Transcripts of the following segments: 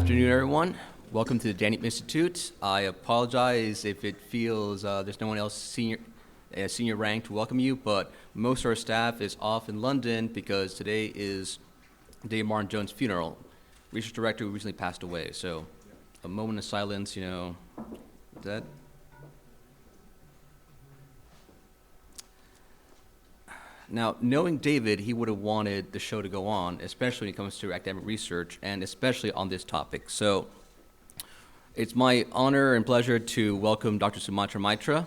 afternoon, everyone. Welcome to the Danny Institute. I apologize if it feels there's no one else senior rank to welcome you, but most of our staff is off in London because today is Dave Martin Jones' funeral. Research director who recently passed away. So a moment of silence, that. Now, knowing David, he would have wanted the show to go on, especially when it comes to academic research, and especially on this topic. So it's my honor and pleasure to welcome Dr. Sumantra Maitra.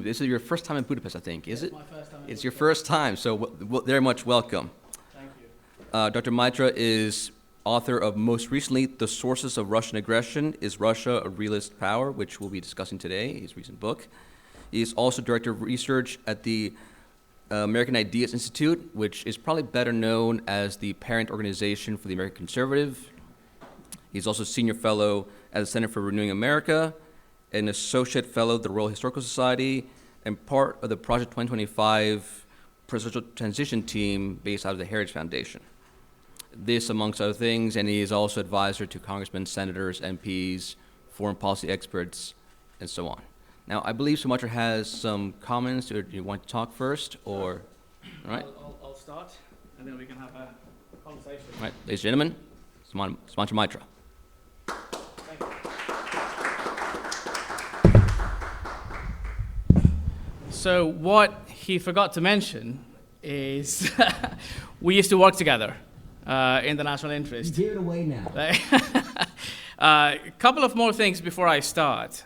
This is your first time in Budapest, I think, is it? My first time. It's your first time, so very much welcome. Thank you. Dr. Maitra is author of, most recently, The Sources of Russian Aggression, Is Russia a Realist Power?, which we'll be discussing today, his recent book. He is also director of research at the American Ideas Institute, which is probably better known as the parent organization for the American Conservative. He's also senior fellow at the Center for Renewing America, an associate fellow of the Royal Historical Society, and part of the Project 2025 presidential transition team based out of the Heritage Foundation. This, amongst other things, and he is also advisor to congressmen, senators, MPs, foreign policy experts, and so on. Now, I believe Sumantra has some comments. Or do you want to talk first, or? All right. I'll start, and then we can have a conversation. All right, ladies and gentlemen, Sumantra Maitra. Thank you. So what he forgot to mention is we used to work together in the national interest. You give it away now. A couple of more things before I start.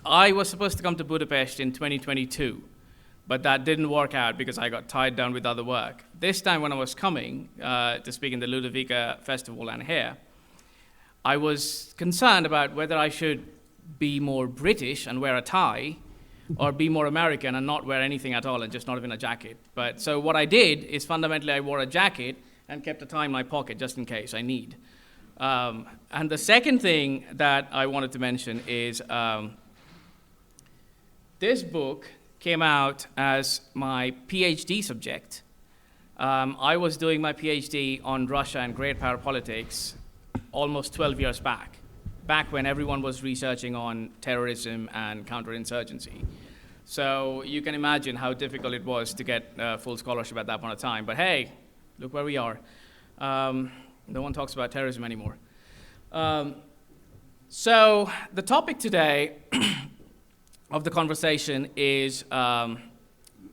I was supposed to come to Budapest in 2022, but that didn't work out because I got tied down with other work. This time when I was coming to speak in the Ludovica Festival and here, I was concerned about whether I should be more British and wear a tie or be more American and not wear anything at all and just not even a jacket. But so what I did is fundamentally I wore a jacket and kept a tie in my pocket just in case I need. And the second thing that I wanted to mention is this book came out as my PhD subject. I was doing my PhD on Russia and great power politics almost 12 years back when everyone was researching on terrorism and counterinsurgency. So you can imagine how difficult it was to get full scholarship at that point of time. But hey, look where we are. No one talks about terrorism anymore. So the topic today of the conversation is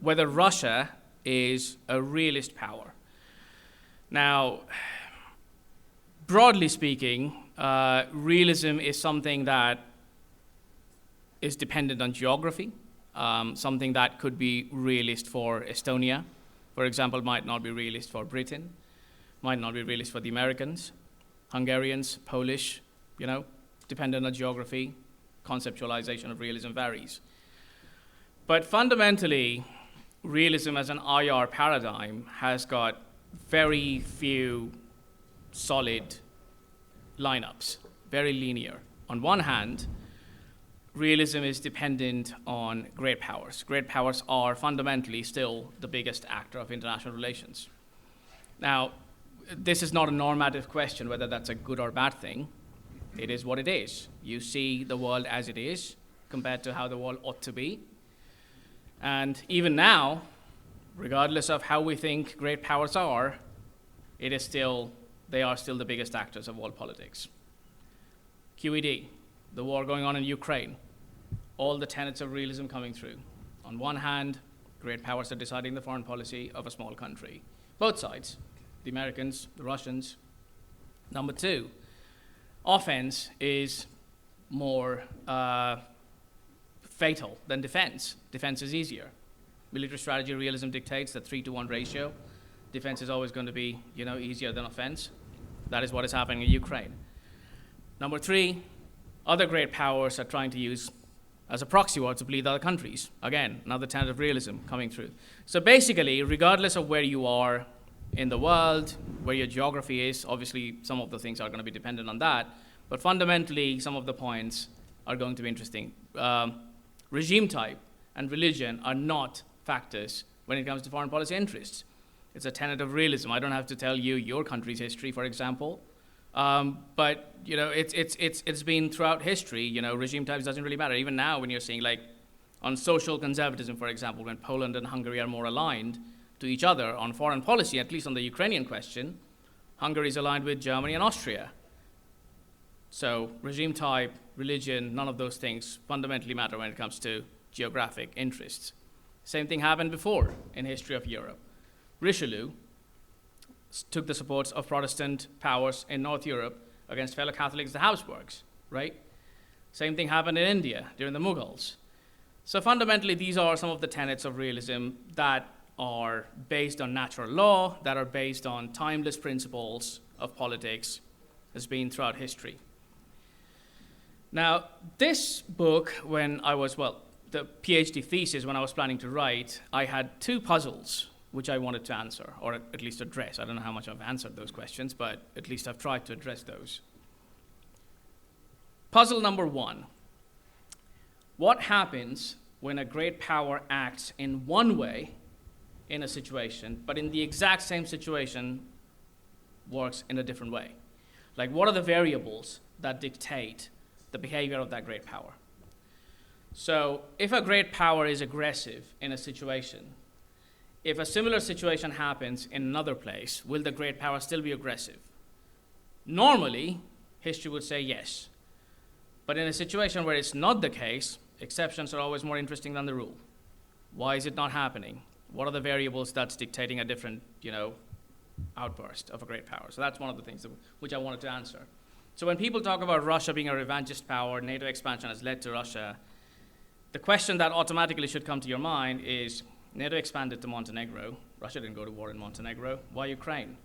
whether Russia is a realist power. Now, broadly speaking, realism is something that is dependent on geography, something that could be realist for Estonia, for example, might not be realist for Britain, might not be realist for the Americans, Hungarians, Polish, dependent on geography. Conceptualization of realism varies. But fundamentally, realism as an IR paradigm has got very few solid lineups, very linear. On one hand, realism is dependent on great powers. Great powers are fundamentally still the biggest actor of international relations. Now, this is not a normative question whether that's a good or bad thing. It is what it is. You see the world as it is compared to how the world ought to be. And even now, regardless of how we think great powers are, they are still the biggest actors of world politics. QED, the war going on in Ukraine, all the tenets of realism coming through. On one hand, great powers are deciding the foreign policy of a small country. Both sides, the Americans, the Russians. Number two, offense is more fatal than defense. Defense is easier. Military strategy realism dictates the 3-to-1 ratio. Defense is always going to be, easier than offense. That is what is happening in Ukraine. Number three, other great powers are trying to use as a proxy war to bleed other countries. Again, another tenet of realism coming through. So basically, regardless of where you are in the world, where your geography is, obviously some of the things are going to be dependent on that, but fundamentally some of the points are going to be interesting. Regime type and religion are not factors when it comes to foreign policy interests. It's a tenet of realism. I don't have to tell you your country's history, for example, But it's been throughout history. Regime types doesn't really matter. Even now, when you're seeing like on social conservatism, for example, when Poland and Hungary are more aligned to each other on foreign policy, at least on the Ukrainian question, Hungary is aligned with Germany and Austria. So regime type, religion, none of those things fundamentally matter when it comes to geographic interests. Same thing happened before in history of Europe. Richelieu took the supports of Protestant powers in North Europe against fellow Catholics, the Habsburgs, right? Same thing happened in India during the Mughals. So fundamentally, these are some of the tenets of realism that are based on natural law, that are based on timeless principles of politics, has been throughout history. Now, this book, the PhD thesis, when I was planning to write, I had two puzzles which I wanted to answer, or at least address. I don't know how much I've answered those questions, but at least I've tried to address those. Puzzle number one: what happens when a great power acts in one way in a situation, but in the exact same situation works in a different way? Like, what are the variables that dictate the behavior of that great power? So if a great power is aggressive in a situation, if a similar situation happens in another place, will the great power still be aggressive? Normally, history would say yes. But in a situation where it's not the case, exceptions are always more interesting than the rule. Why is it not happening? What are the variables that's dictating a different, outburst of a great power? So that's one of the things which I wanted to answer. So when people talk about Russia being a revanchist power, NATO expansion has led to Russia, the question that automatically should come to your mind is, NATO expanded to Montenegro. Russia didn't go to war in Montenegro. Why Ukraine?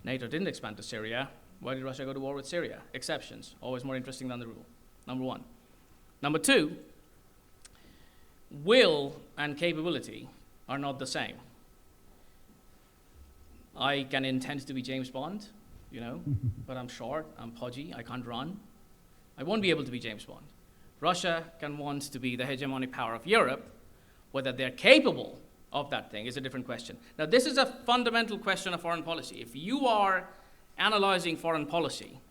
NATO didn't expand to Syria. Why did Russia go to war with Syria? Exceptions, always more interesting than the rule, number one. Number two, will and capability are not the same. I can intend to be James Bond, but I'm short, I'm podgy, I can't run. I won't be able to be James Bond. Russia can want to be the hegemonic power of Europe. Whether they're capable of that thing is a different question. Now, this is a fundamental question of foreign policy. If you are analyzing foreign policy,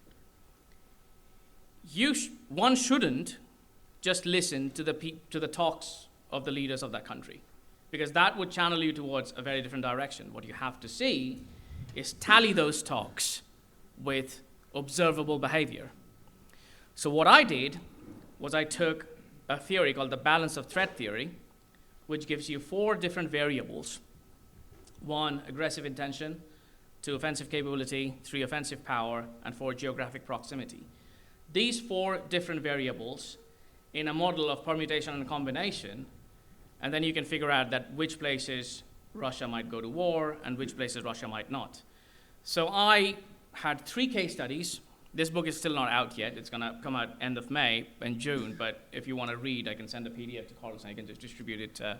one shouldn't just listen to the talks of the leaders of that country, because that would channel you towards a very different direction. What you have to see is tally those talks with observable behavior. So what I did was I took a theory called the balance of threat theory, which gives you 4 different variables. 1, aggressive intention. 2, offensive capability. 3, offensive power. And 4, geographic proximity. These 4 different variables in a model of permutation and combination, and then you can figure out that which places Russia might go to war and which places Russia might not. So I had 3 case studies. This book is still not out yet. It's going to come out end of May and June, but if you want to read, I can send a PDF to Carlos and I can just distribute it to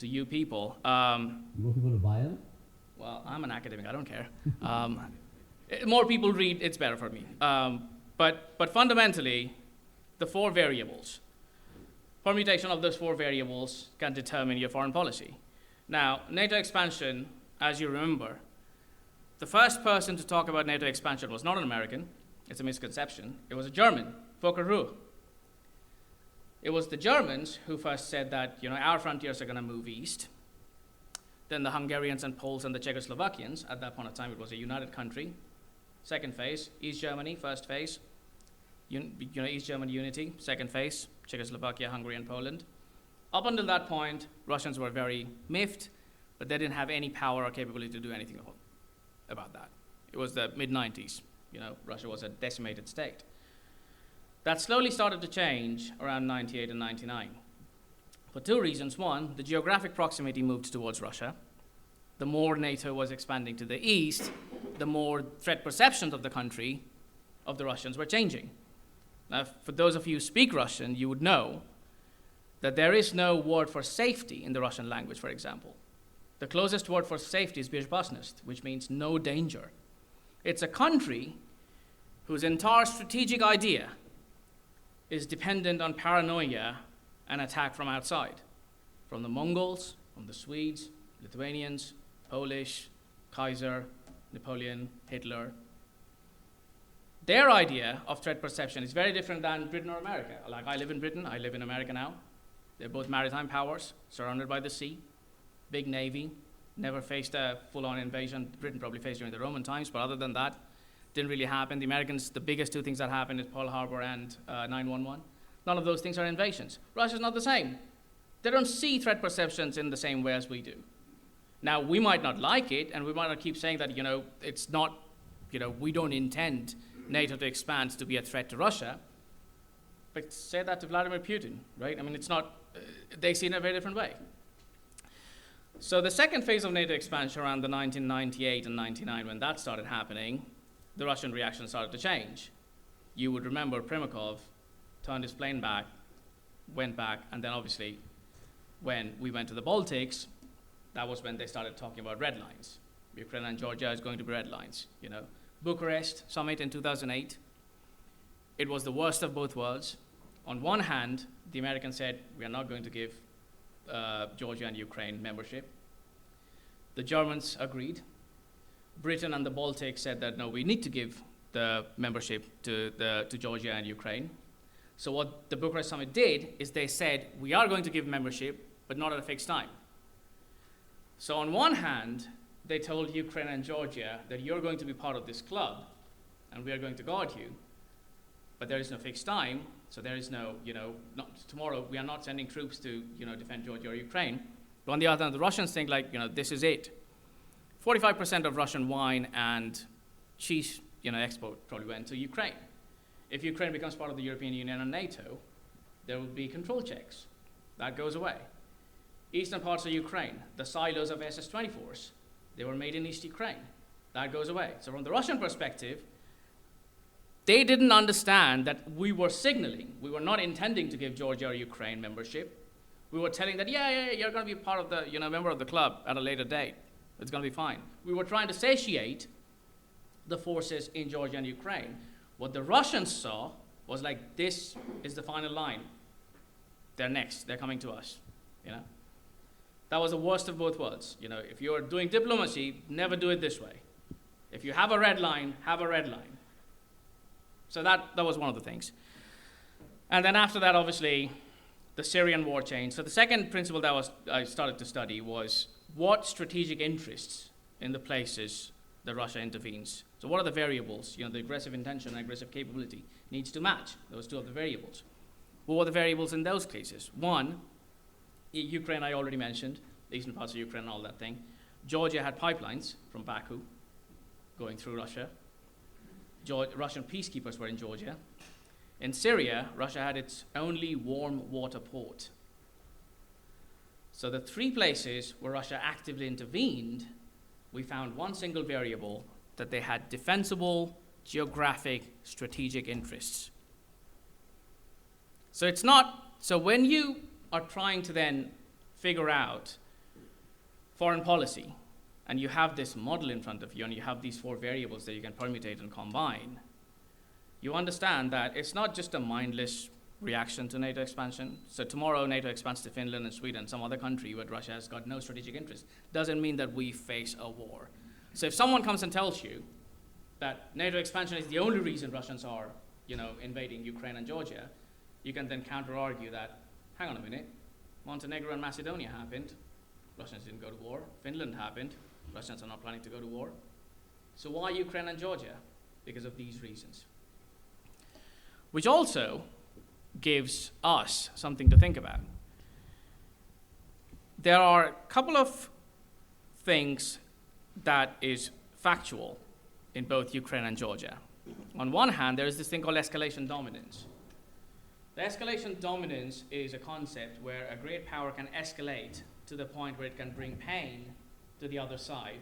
you people. You want people to buy it? Well, I'm an academic. I don't care. More people read, it's better for me. But fundamentally, the 4 variables, permutation of those 4 variables can determine your foreign policy. Now, NATO expansion, as you remember, the first person to talk about NATO expansion was not an American. It's a misconception. It was a German, Volker Ruhe. It was the Germans who first said that, our frontiers are going to move east. Then the Hungarians and Poles and the Czechoslovakians, at that point of time, it was a united country. Second phase, East Germany, first phase, East German unity. Second phase, Czechoslovakia, Hungary, and Poland. Up until that point, Russians were very miffed, but they didn't have any power or capability to do anything about that. It was the mid-90s. Russia was a decimated state. That slowly started to change around 98 and 99. For 2 reasons. 1, the geographic proximity moved towards Russia. The more NATO was expanding to the east, the more threat perceptions of the country, of the Russians, were changing. Now, for those of you who speak Russian, you would know that there is no word for safety in the Russian language, for example. The closest word for safety is bezopasnost, which means no danger. It's a country whose entire strategic idea is dependent on paranoia and attack from outside, from the Mongols, from the Swedes, Lithuanians, Polish, Kaiser, Napoleon, Hitler. their idea of threat perception is very different than Britain or America. Like, I live in Britain, I live in America now. They're both maritime powers, surrounded by the sea, big navy, never faced a full-on invasion. Britain probably faced during the Roman times, but other than that, didn't really happen. The Americans, the biggest two things that happened is Pearl Harbor and 9/11. None of those things are invasions. Russia's not the same. They don't see threat perceptions in the same way as we do. Now, we might not like it, and we might not keep saying that, it's not, we don't intend NATO to expand to be a threat to Russia, but say that to Vladimir Putin, right? I mean, it's not, they see it in a very different way. So the second phase of NATO expansion around the 1998 and 99, when that started happening, the Russian reaction started to change. You would remember Primakov turned his plane back, went back, and then obviously when we went to the Baltics, that was when they started talking about red lines. Ukraine and Georgia is going to be red lines. Bucharest summit in 2008, it was the worst of both worlds. On one hand, the Americans said, we are not going to give Georgia and Ukraine membership. The Germans agreed. Britain and the Baltics said that, no, we need to give the membership to Georgia and Ukraine. So what the Bucharest summit did is they said, we are going to give membership, but not at a fixed time. So on one hand, they told Ukraine and Georgia that you're going to be part of this club, and we are going to guard you, but there is no fixed time, so there is no, tomorrow we are not sending troops to, defend Georgia or Ukraine. But on the other hand, the Russians think like, this is it. 45% of Russian wine and cheese, export probably went to Ukraine. If Ukraine becomes part of the European Union and NATO, there will be control checks. That goes away. Eastern parts of Ukraine, the silos of SS-24s, they were made in East Ukraine. That goes away. So from the Russian perspective, they didn't understand that we were signaling. We were not intending to give Georgia or Ukraine membership. We were telling that, yeah, you're going to be part of the, member of the club at a later date. It's going to be fine. We were trying to satiate the forces in Georgia and Ukraine. What the Russians saw was like, this is the final line. They're next. They're coming to us. That was the worst of both worlds. If you're doing diplomacy, never do it this way. If you have a red line, have a red line. So that was one of the things. And then after that, obviously, the Syrian war changed. So the second principle that I started to study was what strategic interests in the places that Russia intervenes. So what are the variables? The aggressive intention and aggressive capability needs to match those two of the variables. What were the variables in those cases? One, Ukraine I already mentioned, the eastern parts of Ukraine and all that thing. Georgia had pipelines from Baku going through Russia. Russian peacekeepers were in Georgia. In Syria, Russia had its only warm water port. So the three places where Russia actively intervened, we found one single variable, that they had defensible, geographic, strategic interests. So when you are trying to then figure out foreign policy, and you have this model in front of you, and you have these four variables that you can permutate and combine, you understand that it's not just a mindless reaction to NATO expansion. So tomorrow NATO expands to Finland and Sweden, some other country where Russia has got no strategic interest. Doesn't mean that we face a war. So if someone comes and tells you that NATO expansion is the only reason Russians are, invading Ukraine and Georgia, you can then counter-argue that, hang on a minute, Montenegro and Macedonia happened, Russians didn't go to war. Finland happened, Russians are not planning to go to war. So why Ukraine and Georgia? Because of these reasons. Which also gives us something to think about. There are a couple of things that is factual in both Ukraine and Georgia. On one hand, there is this thing called escalation dominance. The escalation dominance is a concept where a great power can escalate to the point where it can bring pain to the other side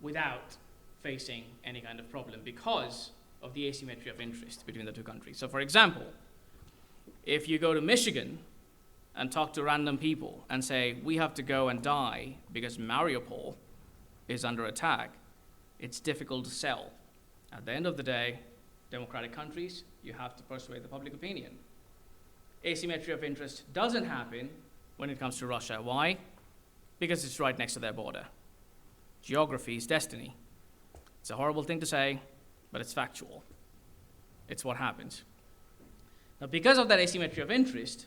without facing any kind of problem because of the asymmetry of interest between the two countries. So for example, if you go to Michigan and talk to random people and say, we have to go and die because Mariupol is under attack, it's difficult to sell. At the end of the day, democratic countries, you have to persuade the public opinion. Asymmetry of interest doesn't happen when it comes to Russia. Why? Because it's right next to their border. Geography is destiny. It's a horrible thing to say, but it's factual. It's what happens. Now, because of that asymmetry of interest,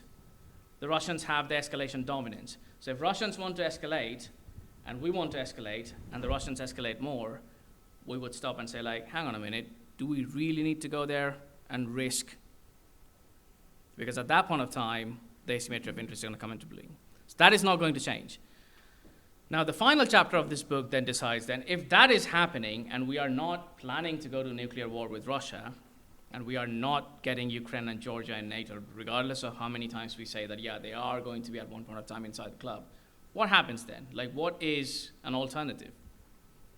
the Russians have the escalation dominance. So if Russians want to escalate, and we want to escalate, and the Russians escalate more, we would stop and say, like, hang on a minute, do we really need to go there and risk? Because at that point of time, the asymmetry of interest is going to come into play. So that is not going to change. Now, the final chapter of this book then decides then, if that is happening, and we are not planning to go to nuclear war with Russia, and we are not getting Ukraine and Georgia in NATO, regardless of how many times we say that, yeah, they are going to be at one point of time inside the club, what happens then? Like, what is an alternative?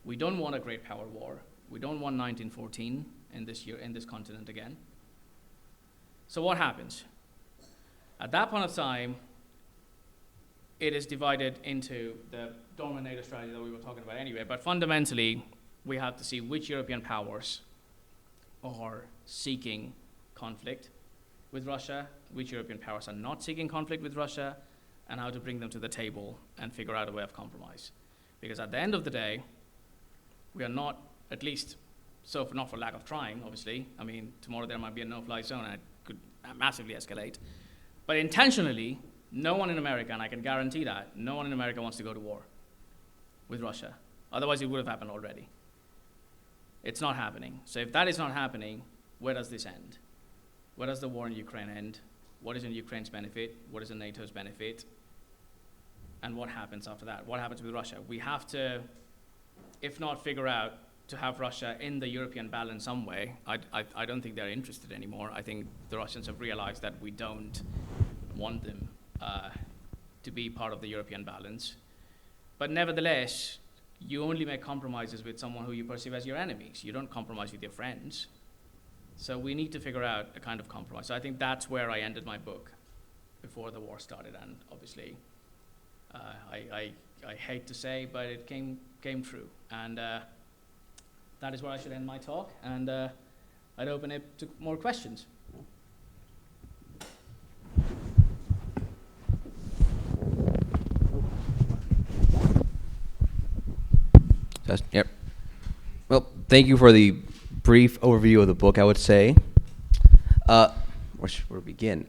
We don't want a great power war. We don't want 1914 in this continent again. So what happens? At that point of time, it is divided into the Dormant NATO strategy that we were talking about anyway, but fundamentally, we have to see which European powers are seeking conflict with Russia, which European powers are not seeking conflict with Russia, and how to bring them to the table and figure out a way of compromise. Because at the end of the day, we are not, at least, so for, not for lack of trying, obviously. I mean, tomorrow there might be a no-fly zone and it could massively escalate. But intentionally, no one in America, and I can guarantee that, no one in America wants to go to war with Russia. Otherwise, it would have happened already. It's not happening. So if that is not happening, where does this end? Where does the war in Ukraine end? What is in Ukraine's benefit? What is in NATO's benefit? And what happens after that? What happens with Russia? We have to, if not figure out to have Russia in the European balance some way, I don't think they're interested anymore. I think the Russians have realized that we don't want them to be part of the European balance. But nevertheless, you only make compromises with someone who you perceive as your enemies. You don't compromise with your friends. So we need to figure out a kind of compromise. So I think that's where I ended my book before the war started. And obviously, I hate to say, but it came true. And that is where I should end my talk. And I'd open it to more questions. Yep. Well, thank you for the brief overview of the book, I would say. Where to begin?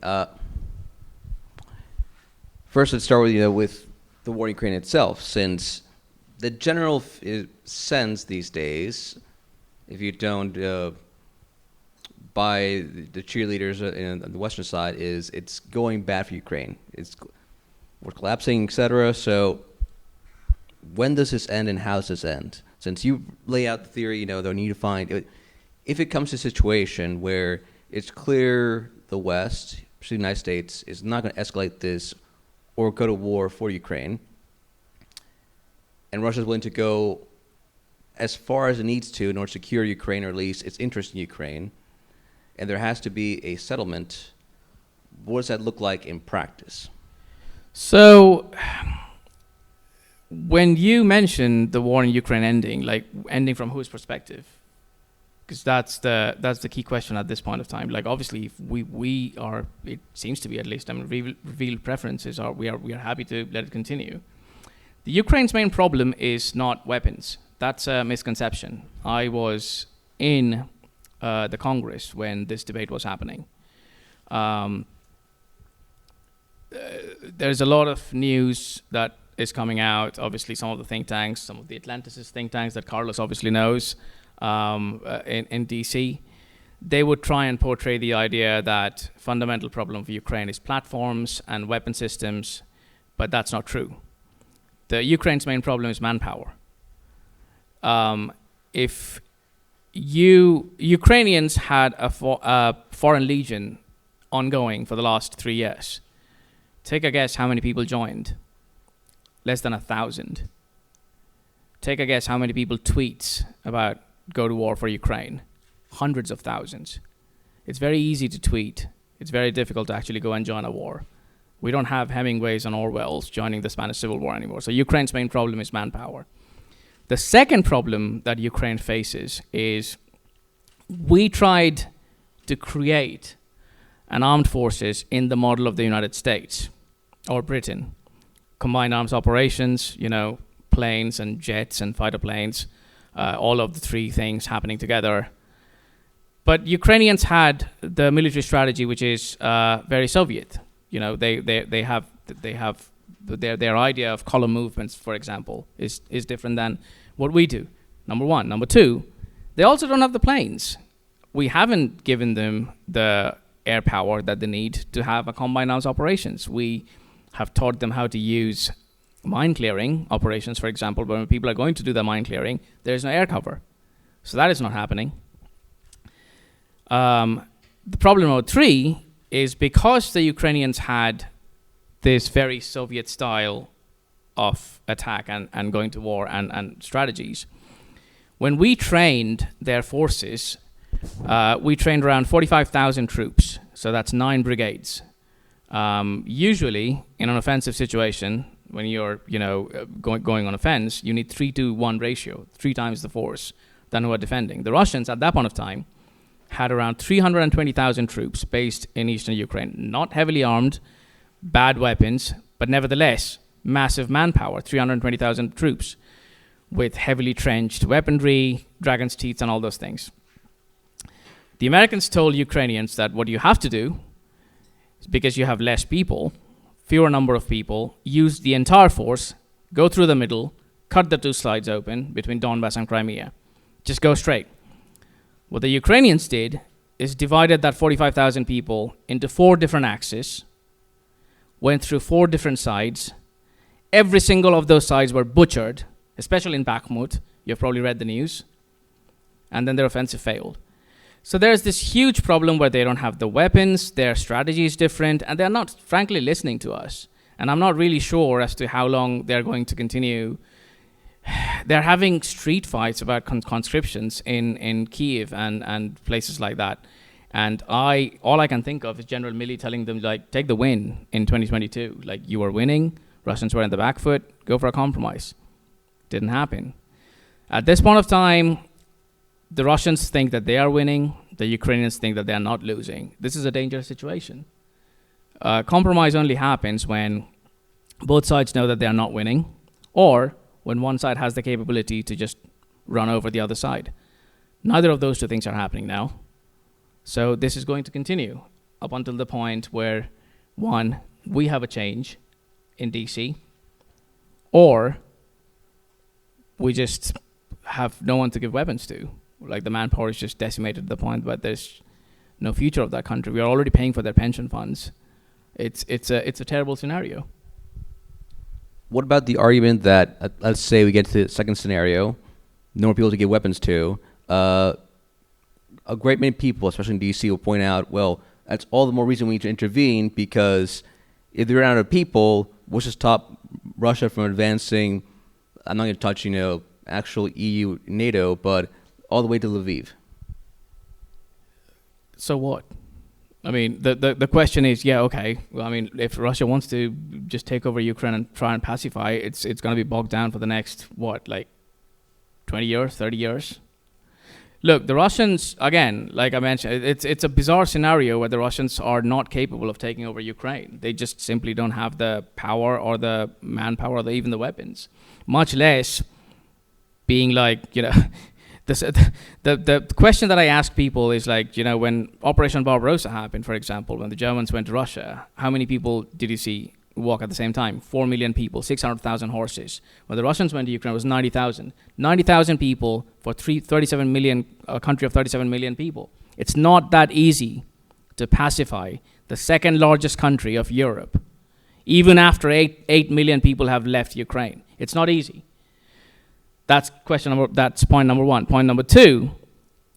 First, let's start with the war in Ukraine itself, since the general sense these days, if you don't buy the cheerleaders on the Western side, is it's going bad for Ukraine. We're collapsing, etc. So when does this end and how does this end? Since you lay out the theory, they'll need to find, if it comes to a situation where it's clear the West, especially the United States, is not going to escalate this or go to war for Ukraine, and Russia's willing to go as far as it needs to in order to secure Ukraine or at least its interest in Ukraine, and there has to be a settlement, what does that look like in practice? So when you mention the war in Ukraine ending, like ending from whose perspective? Because that's the key question at this point of time. Like obviously, if we are, it seems to be at least, revealed preferences are we are happy to let it continue. The Ukraine's main problem is not weapons. That's a misconception. I was in the Congress when this debate was happening. There's a lot of news that is coming out. Obviously, some of the think tanks, some of the Atlanticist think tanks that Carlos obviously knows in DC, they would try and portray the idea that fundamental problem for Ukraine is platforms and weapon systems, but that's not true. The Ukraine's main problem is manpower. If Ukrainians had a foreign legion ongoing for the last 3 years, take a guess how many people joined. Less than 1,000. Take a guess how many people tweet about go to war for Ukraine. Hundreds of thousands. It's very easy to tweet. It's very difficult to actually go and join a war. We don't have Hemingways and Orwells joining the Spanish Civil War anymore. So Ukraine's main problem is manpower. The second problem that Ukraine faces is we tried to create an armed forces in the model of the United States or Britain. Combined arms operations, planes and jets and fighter planes, all of the three things happening together. But Ukrainians had the military strategy, which is very Soviet. You know, they have their idea of column movements, for example, is different than what we do. Number one. Number two, they also don't have the planes. We haven't given them the air power that they need to have a combined arms operations. We have taught them how to use mine clearing operations, for example, but when people are going to do the mine clearing, there's no air cover. So that is not happening. The problem number three is because the Ukrainians had this very Soviet style of attack and going to war and strategies. When we trained their forces, we trained around 45,000 troops. So that's 9 brigades. Usually, in an offensive situation, when you're going on offense, you need 3-to-1 ratio, 3 times the force than who are defending. The Russians, at that point of time, had around 320,000 troops based in eastern Ukraine. Not heavily armed, bad weapons, but nevertheless, massive manpower, 320,000 troops with heavily trenched weaponry, dragon's teeth, and all those things. The Americans told Ukrainians that what you have to do is, because you have less people, fewer number of people, use the entire force, go through the middle, cut the 2 slides open between Donbass and Crimea. Just go straight. What the Ukrainians did is divided that 45,000 people into 4 different axes, went through 4 different sides. Every single of those sides were butchered, especially in Bakhmut. You've probably read the news. And then their offensive failed. So there's this huge problem where they don't have the weapons, their strategy is different, and they're not, frankly, listening to us. And I'm not really sure as to how long they're going to continue. They're having street fights about conscriptions in Kiev and places like that. And all I can think of is General Milley telling them, like, take the win in 2022. Like, you were winning, Russians were in the back foot, go for a compromise. Didn't happen. At this point of time, the Russians think that they are winning. The Ukrainians think that they are not losing. This is a dangerous situation. Compromise only happens when both sides know that they are not winning, or when one side has the capability to just run over the other side. Neither of those 2 things are happening now. So this is going to continue up until the point where, one, we have a change in DC, or we just have no one to give weapons to. Like, the manpower is just decimated to the point that there's no future of that country. We are already paying for their pension funds. It's a terrible scenario. What about the argument that, let's say we get to the second scenario, no more people to give weapons to, a great many people, especially in DC, will point out, well, that's all the more reason we need to intervene, because if they're out of people, what's to stop Russia from advancing, I'm not going to touch, actual EU, NATO, but all the way to Lviv? So what? I mean, the question is, yeah, okay. Well, I mean, if Russia wants to just take over Ukraine and try and pacify, it's going to be bogged down for the next, 20 years, 30 years? Look, the Russians, again, like I mentioned, it's a bizarre scenario where the Russians are not capable of taking over Ukraine. They just simply don't have the power or the manpower or even the weapons, much less being the question that I ask people is when Operation Barbarossa happened, for example, when the Germans went to Russia, how many people did you see walk at the same time? 4 million people, 600,000 horses. When the Russians went to Ukraine, it was 90,000. 90,000 people for 37 million, a country of 37 million people. It's not that easy to pacify the second largest country of Europe, even after 8 million people have left Ukraine. It's not easy. That's point number one. Point number two,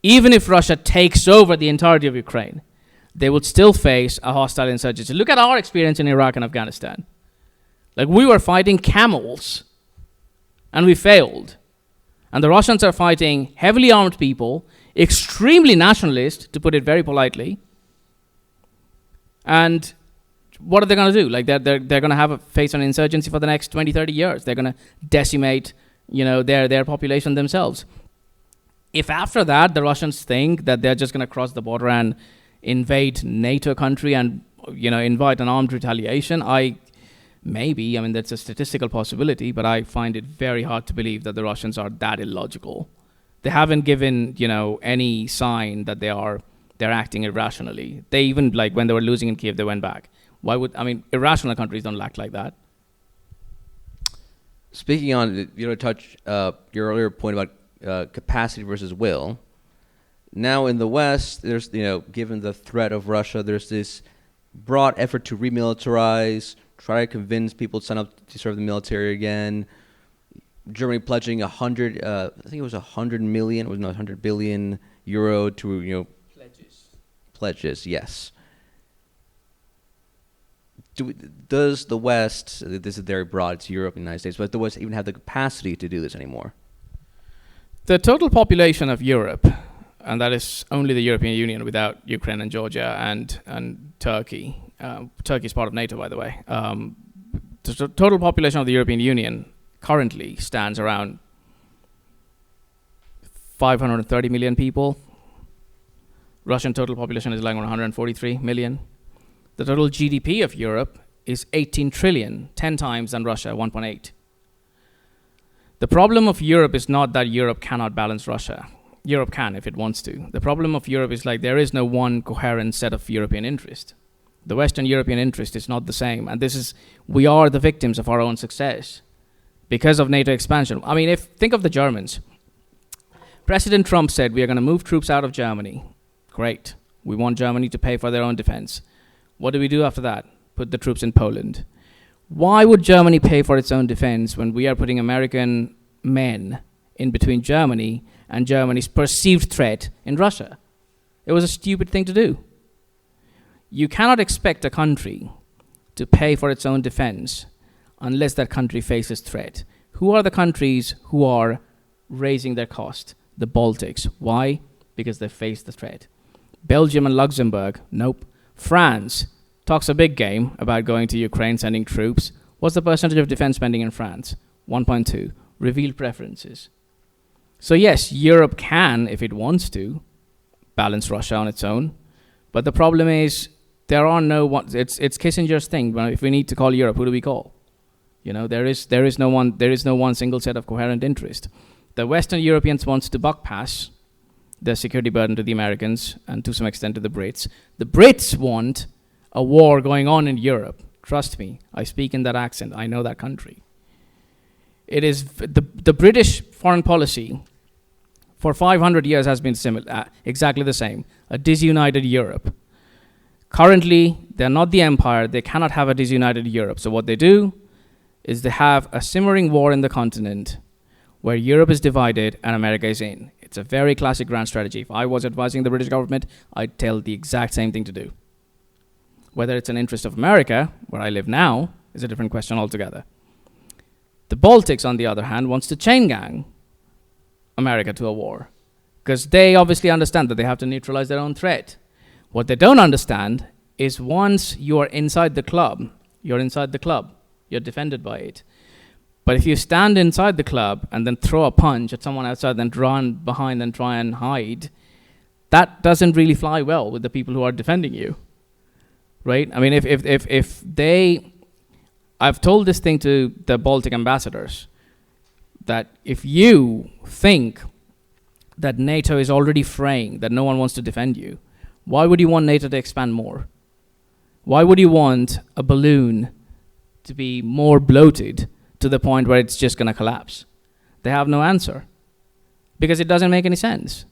even if Russia takes over the entirety of Ukraine, they would still face a hostile insurgency. Look at our experience in Iraq and Afghanistan. We were fighting camels, and we failed. And the Russians are fighting heavily armed people, extremely nationalist, to put it very politely. And what are they going to do? They're going to face an insurgency for the next 20, 30 years. They're going to decimate their population themselves. If after that the Russians think that they're just going to cross the border and invade NATO country and invite an armed retaliation, that's a statistical possibility, but I find it very hard to believe that the Russians are that illogical They haven't given, any sign that they're acting irrationally. They even, like, when they were losing in Kiev, they went back. Irrational countries don't act like that. Speaking on, touch your earlier point about capacity versus will. Now in the West, there's, given the threat of Russia, there's this broad effort to remilitarize, try to convince people to sign up to serve the military again. Germany pledging 100, I think it was 100 million, it was not 100 billion euro to, Pledges, yes. Does the West, this is very broad, it's Europe and the United States, but does the West even have the capacity to do this anymore? The total population of Europe, and that is only the European Union without Ukraine and Georgia and Turkey. Turkey is part of NATO, by the way. The total population of the European Union currently stands around 530 million people. Russian total population is like 143 million. The total GDP of Europe is 18 trillion, 10 times than Russia, 1.8. The problem of Europe is not that Europe cannot balance Russia. Europe can if it wants to. The problem of Europe is like there is no one coherent set of European interest. The Western European interest is not the same. And we are the victims of our own success because of NATO expansion. Think of the Germans. President Trump said we are going to move troops out of Germany. Great. We want Germany to pay for their own defense. What do we do after that? Put the troops in Poland. Why would Germany pay for its own defense when we are putting American men in between Germany and Germany's perceived threat in Russia? It was a stupid thing to do. You cannot expect a country to pay for its own defense unless that country faces threat. Who are the countries who are raising their cost? The Baltics. Why? Because they face the threat. Belgium and Luxembourg, nope. France talks a big game about going to Ukraine, sending troops. What's the percentage of defense spending in France? 1.2. Revealed preferences. So yes, Europe can, if it wants to, balance Russia on its own. But the problem is there are it's Kissinger's thing. If we need to call Europe, who do we call? There is no one single set of coherent interest. The Western Europeans wants to buck pass the security burden to the Americans and to some extent to the Brits. The Brits want a war going on in Europe. Trust me, I speak in that accent. I know that country. It is the British foreign policy for 500 years has been similar, exactly the same. A disunited Europe. Currently, they're not the empire. They cannot have a disunited Europe. So what they do is they have a simmering war in the continent where Europe is divided and America is in. It's a very classic grand strategy. If I was advising the British government, I'd tell the exact same thing to do. Whether it's an interest of America, where I live now, is a different question altogether. The Baltics, on the other hand, wants to chain gang America to a war because they obviously understand that they have to neutralize their own threat. What they don't understand is once you are inside the club, you're inside the club. You're defended by it. But if you stand inside the club and then throw a punch at someone outside, then run behind and try and hide, that doesn't really fly well with the people who are defending you, right? If they, I've told this thing to the Baltic ambassadors, that if you think that NATO is already fraying, that no one wants to defend you, why would you want NATO to expand more? Why would you want a balloon to be more bloated to the point where it's just going to collapse? They have no answer because it doesn't make any sense.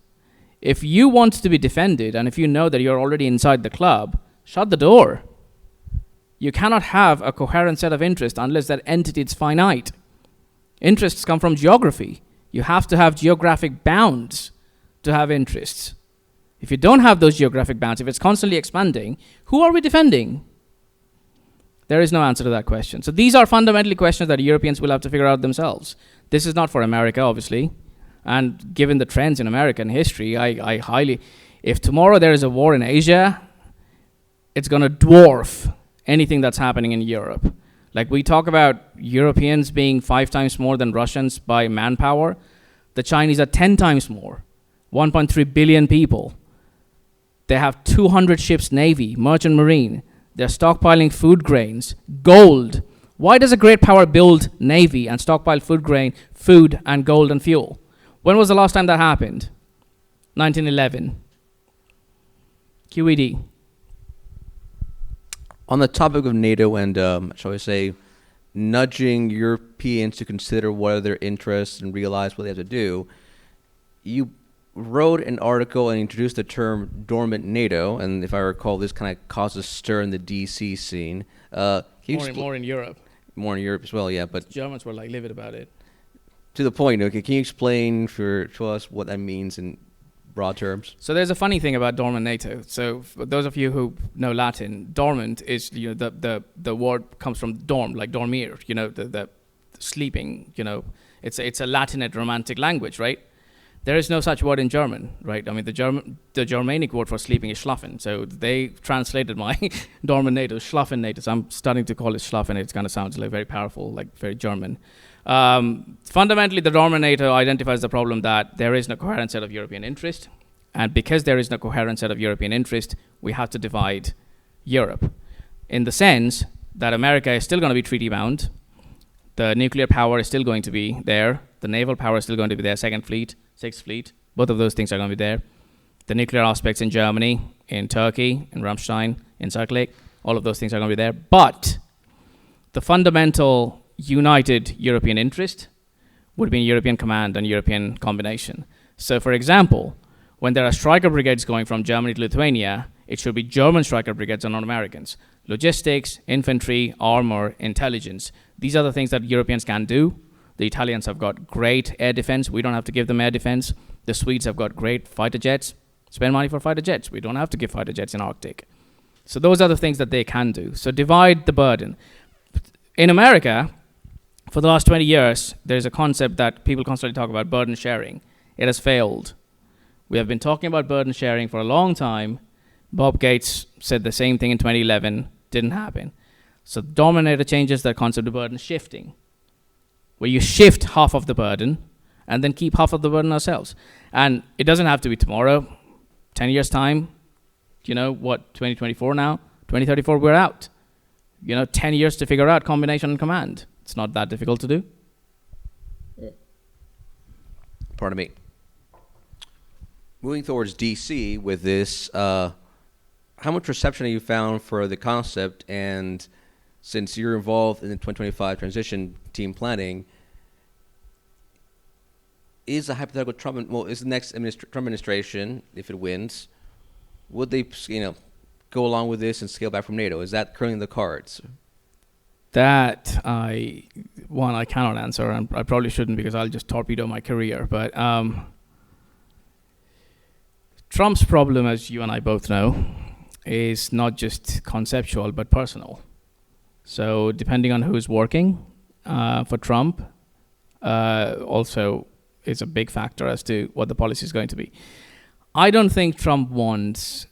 If you want to be defended and if you know that you're already inside the club, shut the door. You cannot have a coherent set of interests unless that entity is finite. Interests come from geography. You have to have geographic bounds to have interests. If you don't have those geographic bounds, if it's constantly expanding, who are we defending? There is no answer to that question. So these are fundamentally questions that Europeans will have to figure out themselves. This is not for America, obviously. And given the trends in American history, I highly... If tomorrow there is a war in Asia, it's going to dwarf anything that's happening in Europe. Like we talk about Europeans being 5 times more than Russians by manpower. The Chinese are 10 times more. 1.3 billion people. They have 200 ships navy, merchant marine. They're stockpiling food grains, gold. Why does a great power build navy and stockpile food and gold and fuel? When was the last time that happened? 1911. QED. On the topic of NATO and, shall we say, nudging Europeans to consider what are their interests and realize what they have to do, you wrote an article and introduced the term Dormant NATO, and if I recall, this kind of caused a stir in the DC scene. More in Europe. More in Europe as well, yeah. But Germans were like livid about it. to the point, okay, can you explain to us what that means in broad terms? So there's a funny thing about Dormant NATO. So for those of you who know Latin, dormant is, the word comes from dorm, like dormir, the sleeping, it's a Latinate romantic language, right? There is no such word in German, right? I mean, the Germanic word for sleeping is schlafen. So they translated my Dormant NATO, schlafen NATO. So I'm starting to call it schlafen. It kind of sounds like very powerful, like very German. Fundamentally, the Dormant NATO identifies the problem that there is no coherent set of European interest. And because there is no coherent set of European interest, we have to divide Europe in the sense that America is still going to be treaty bound. The nuclear power is still going to be there. The naval power is still going to be there. Second Fleet, Sixth Fleet, both of those things are going to be there. The nuclear aspects in Germany, in Turkey, in Ramstein, in Circle, all of those things are going to be there. But the fundamental united European interest would be in European command and European combination. So, for example, when there are striker brigades going from Germany to Lithuania, it should be German striker brigades and not Americans. Logistics, infantry, armor, intelligence. These are the things that Europeans can do. The Italians have got great air defense. We don't have to give them air defense. The Swedes have got great fighter jets. Spend money for fighter jets. We don't have to give fighter jets in Arctic. So those are the things that they can do. So divide the burden. In America, for the last 20 years, there's a concept that people constantly talk about, burden sharing. It has failed. We have been talking about burden sharing for a long time. Bob Gates said the same thing in 2011. Didn't happen. So Dormant NATO changes that concept of burden shifting, where you shift half of the burden and then keep half of the burden ourselves. And it doesn't have to be tomorrow, 10 years' time. 2024 now? 2034, we're out. 10 years to figure out combination and command. It's not that difficult to do. Pardon me. Moving towards DC with this, how much reception have you found for the concept? And since you're involved in the 2025 transition team planning, is a hypothetical is the next Trump administration, if it wins, would they, go along with this and scale back from NATO? Is that currently in the cards? That I cannot answer, and I probably shouldn't because I'll just torpedo my career. But Trump's problem, as you and I both know, is not just conceptual but personal. So depending on who's working for Trump, also is a big factor as to what the policy is going to be. I don't think Trump wants,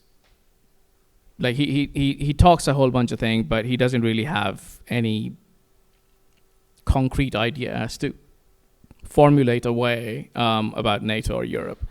like he talks a whole bunch of things, but he doesn't really have any concrete idea as to formulate a way about NATO or Europe.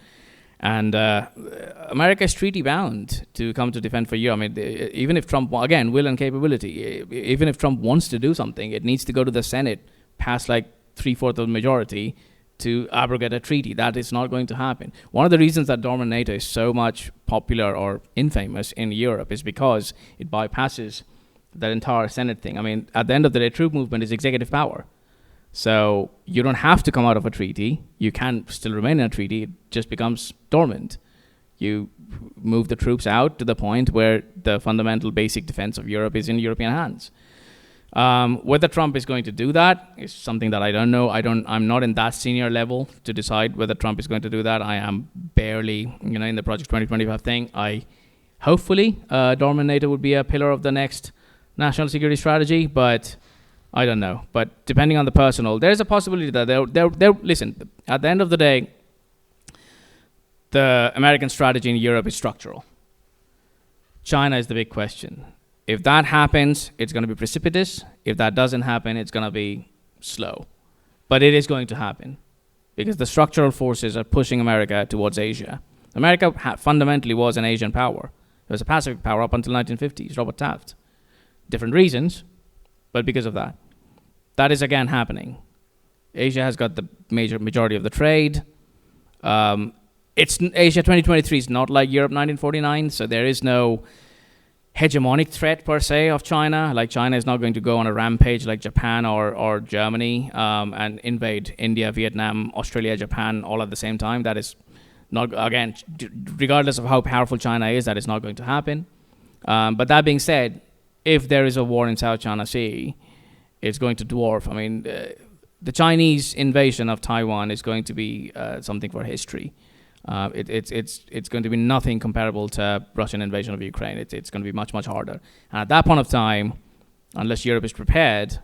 And America is treaty bound to come to defend for Europe. I mean, even if Trump, again, will and capability, even if Trump wants to do something, it needs to go to the Senate, pass like 3/4 of the majority to abrogate a treaty. That is not going to happen. One of the reasons that Dormant NATO is so much popular or infamous in Europe is because it bypasses that entire Senate thing. I mean, at the end of the day, troop movement is executive power. So you don't have to come out of a treaty. You can still remain in a treaty. It just becomes dormant. You move the troops out to the point where the fundamental basic defense of Europe is in European hands. Whether Trump is going to do that is something that I don't know. I'm not in that senior level to decide whether Trump is going to do that. I am barely, in the Project 2025 thing. Hopefully, Dormant NATO would be a pillar of the next national security strategy, but I don't know. But depending on the personnel, there's a possibility that listen, at the end of the day, the American strategy in Europe is structural. China is the big question. If that happens, it's going to be precipitous. If that doesn't happen, it's going to be slow. But it is going to happen because the structural forces are pushing America towards Asia. America fundamentally was an Asian power. It was a Pacific power up until 1950s, Robert Taft. Different reasons, but because of that. That is again happening. Asia has got the majority of the trade. It's Asia 2023 is not like Europe 1949, so there is no hegemonic threat per se of China. Like China is not going to go on a rampage like Japan or Germany and invade India, Vietnam, Australia, Japan all at the same time. That is not, again, regardless of how powerful China is, that is not going to happen. But that being said, if there is a war in South China Sea, it's going to dwarf. I mean, the Chinese invasion of Taiwan is going to be something for history. It's going to be nothing comparable to Russian invasion of Ukraine. It's going to be much, much harder. And at that point of time, unless Europe is prepared,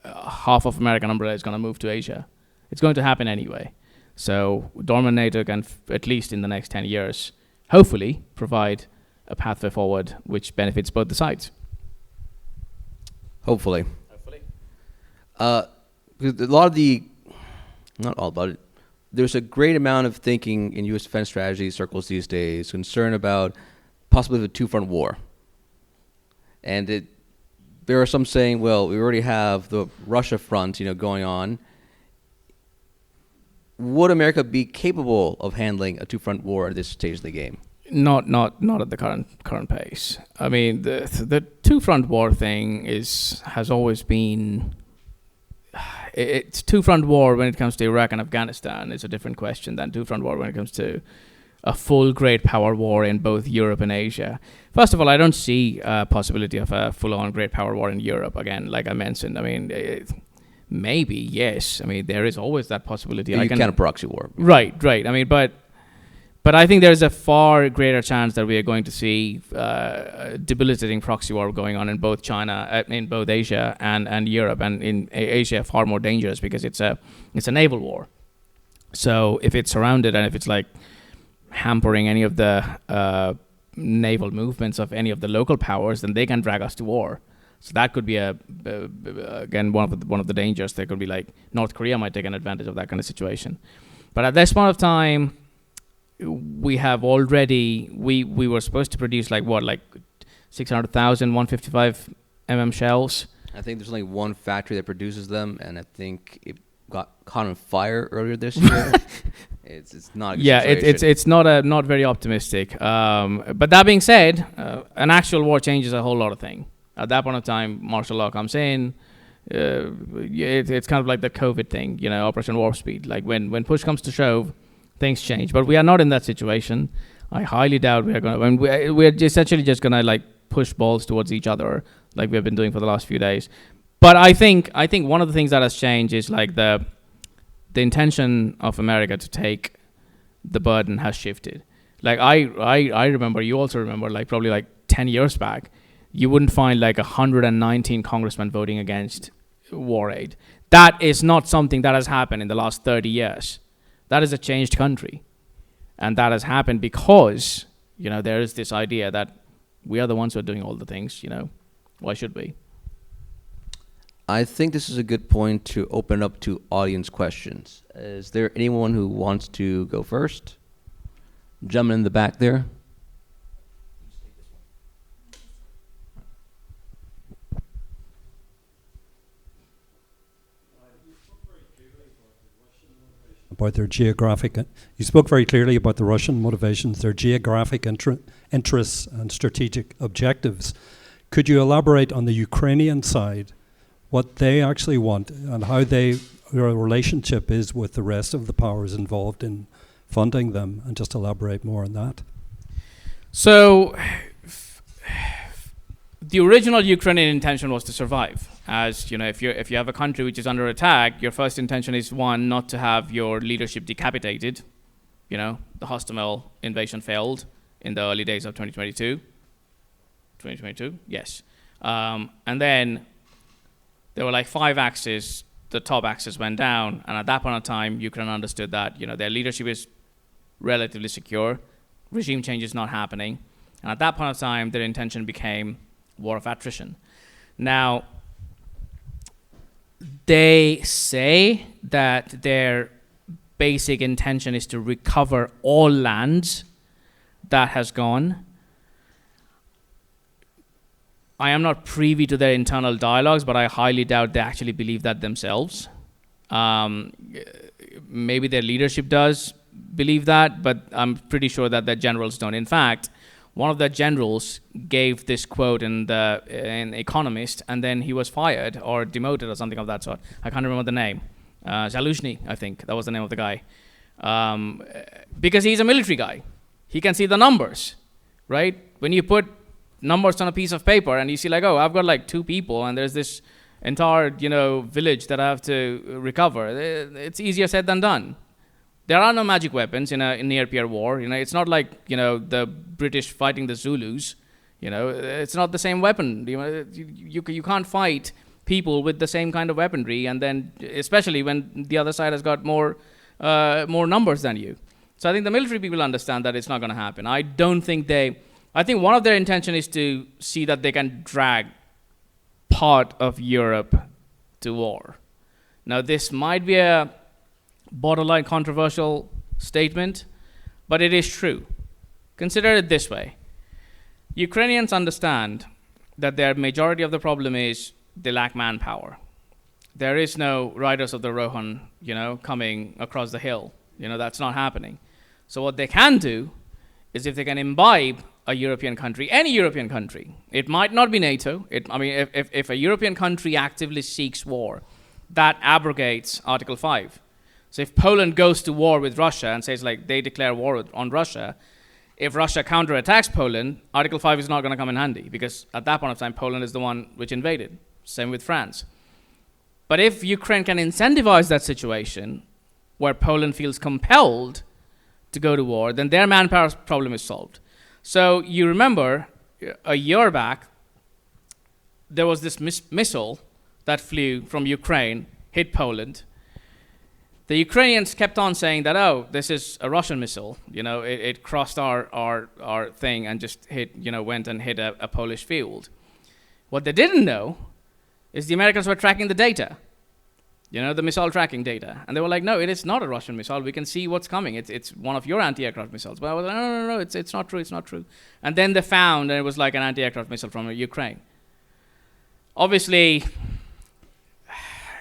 half of American umbrella is going to move to Asia. It's going to happen anyway. So Dormant NATO can, at least in the next 10 years, hopefully provide a pathway forward which benefits both the sides. Hopefully. A lot of the, not all, but there's a great amount of thinking in U.S. defense strategy circles these days, concern about possibly the two-front war. And there are some saying, well, we already have the Russia front, going on. Would America be capable of handling a two-front war at this stage of the game? Not at the current pace. I mean, the two-front war thing has always been. It's two-front war when it comes to Iraq and Afghanistan is a different question than two-front war when it comes to a full great power war in both Europe and Asia. First of all, I don't see a possibility of a full-on great power war in Europe. Again, like I mentioned, I mean, maybe, yes. I mean, there is always that possibility. Kind of proxy war. Right. I mean, but I think there's a far greater chance that we are going to see debilitating proxy war going on in both in both Asia and Europe, and in Asia far more dangerous because it's a naval war. So if it's surrounded and if it's like hampering any of the naval movements of any of the local powers, then they can drag us to war. So that could be again one of the dangers. There could be like North Korea might take an advantage of that kind of situation. But at this point of time, we have already we were supposed to produce like 600,000 155 shells. I think there's only one factory that produces them, and I think it got caught on fire earlier this year. It's not a good situation. It's not very optimistic. But that being said, an actual war changes a whole lot of things. At that point of time, martial law comes in. It's kind of like the COVID thing, Operation Warp Speed. Like when push comes to shove, things change. But we are not in that situation. I highly doubt we are going to. We're essentially just going to like push balls towards each other, like we've been doing for the last few days. But I think one of the things that has changed is like the intention of America to take the burden has shifted. Like I remember, you also remember, like probably like 10 years back, you wouldn't find like 119 congressmen voting against war aid. That is not something that has happened in the last 30 years. That is a changed country. And that has happened because, there is this idea that we are the ones who are doing all the things, Why should we? I think this is a good point to open up to audience questions. Is there anyone who wants to go first? Gentleman in the back there. About their geographic, you spoke very clearly about the Russian motivations, their geographic interests and strategic objectives. Could you elaborate on the Ukrainian side, what they actually want and how their relationship is with the rest of the powers involved in funding them, and just elaborate more on that? So the original Ukrainian intention was to survive. As if you have a country which is under attack, your first intention is, one, not to have your leadership decapitated. The Hostomel invasion failed in the early days of 2022. 2022, yes. And then there were like 5 axes. The top axis went down, and at that point in time, Ukraine understood that their leadership is relatively secure, regime change is not happening, and at that point of time, their intention became war of attrition. Now, they say that their basic intention is to recover all lands that has gone. I am not privy to their internal dialogues, but I highly doubt they actually believe that themselves. Maybe their leadership does. believe that, but I'm pretty sure that the generals don't. In fact, one of the generals gave this quote in Economist, and then he was fired or demoted or something of that sort. I can't remember the name. Zaluzhny, I think. That was the name of the guy. Because he's a military guy. He can see the numbers, right? When you put numbers on a piece of paper and you see like, oh, I've got like 2 people and there's this entire, village that I have to recover. It's easier said than done. There are no magic weapons in a near-peer war. It's not like, the British fighting the Zulus. It's not the same weapon. You can't fight people with the same kind of weaponry, and then especially when the other side has got more numbers than you. So I think the military people understand that it's not going to happen. I think one of their intention is to see that they can drag part of Europe to war. Now, this might be a borderline controversial statement, but it is true. Consider it this way. Ukrainians understand that their majority of the problem is they lack manpower. There is no riders of the Rohan, coming across the hill. That's not happening. So what they can do is if they can imbibe a European country, any European country, it might not be NATO. If a European country actively seeks war, that abrogates Article 5. So if Poland goes to war with Russia and says like they declare war on Russia, if Russia counterattacks Poland, Article 5 is not going to come in handy because at that point of time, Poland is the one which invaded. Same with France. But if Ukraine can incentivize that situation where Poland feels compelled to go to war, then their manpower problem is solved. So you remember a year back, there was this missile that flew from Ukraine, hit Poland. The Ukrainians kept on saying that, oh, this is a Russian missile. It crossed our thing and just went and hit a Polish field. What they didn't know is the Americans were tracking the data, the missile tracking data. And they were like, no, it is not a Russian missile. We can see what's coming. It's one of your anti-aircraft missiles. But I was like, no, it's not true, it's not true. And then they found that it was like an anti-aircraft missile from Ukraine. Obviously,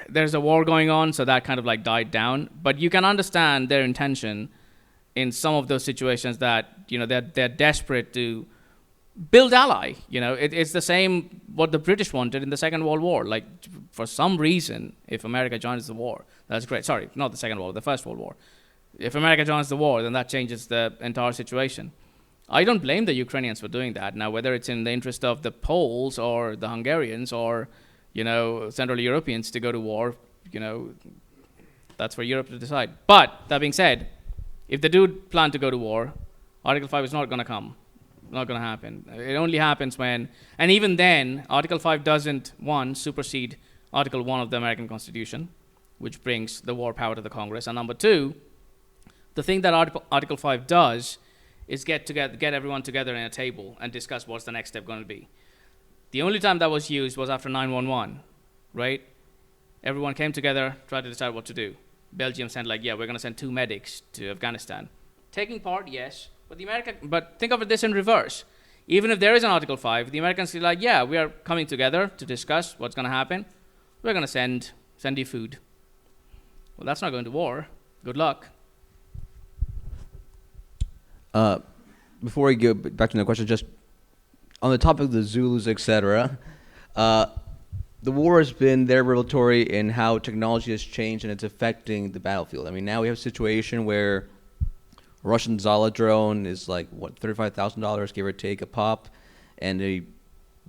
there's a war going on, so that kind of like died down. But you can understand their intention in some of those situations that, they're desperate to build ally. It's the same what the British wanted in the Second World War. Like, for some reason, if America joins the war, that's great. Sorry, not the Second World War, the First World War. If America joins the war, then that changes the entire situation. I don't blame the Ukrainians for doing that. Now, whether it's in the interest of the Poles or the Hungarians or Central Europeans to go to war, that's for Europe to decide. But, that being said, if they do plan to go to war, Article 5 is not going to come. Not going to happen. It only happens when, and even then, Article 5 doesn't, 1, supersede Article 1 of the American Constitution, which brings the war power to the Congress. And number 2, the thing that Article 5 does is get everyone together in a table and discuss what's the next step going to be. The only time that was used was after 9/11, right? Everyone came together, tried to decide what to do. Belgium sent we're going to send 2 medics to Afghanistan. Taking part, yes, but think of this in reverse. Even if there is an Article 5, the Americans say we are coming together to discuss what's going to happen. We're going to send you food. Well, that's not going to war. Good luck. Before we go back to the question, just on the topic of the Zulus, etc., the war has been very revelatory in how technology has changed and it's affecting the battlefield. I mean, now we have a situation where a Russian Zala drone is $35,000, give or take, a pop, and a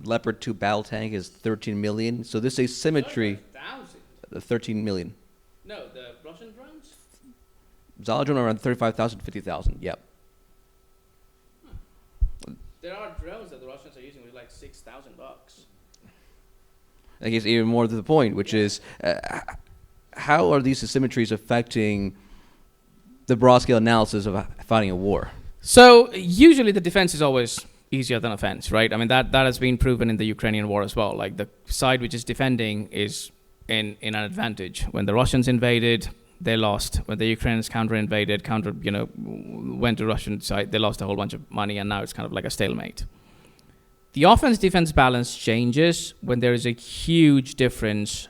Leopard 2 battle tank is $13 million. So this is asymmetry. 13 million. No, the Russian drones? Zala drone around 35,000, 50,000. Yep. There are drones that the Russians are using with $6,000. I guess even more to the point, which is how are these asymmetries affecting the broad-scale analysis of fighting a war? So usually the defense is always easier than offense, right? I mean, that has been proven in the Ukrainian war as well. Like, the side which is defending is in an advantage. When the Russians invaded, they lost. When the Ukrainians went to Russian side, they lost a whole bunch of money, and now it's kind of like a stalemate. The offense-defense balance changes when there is a huge difference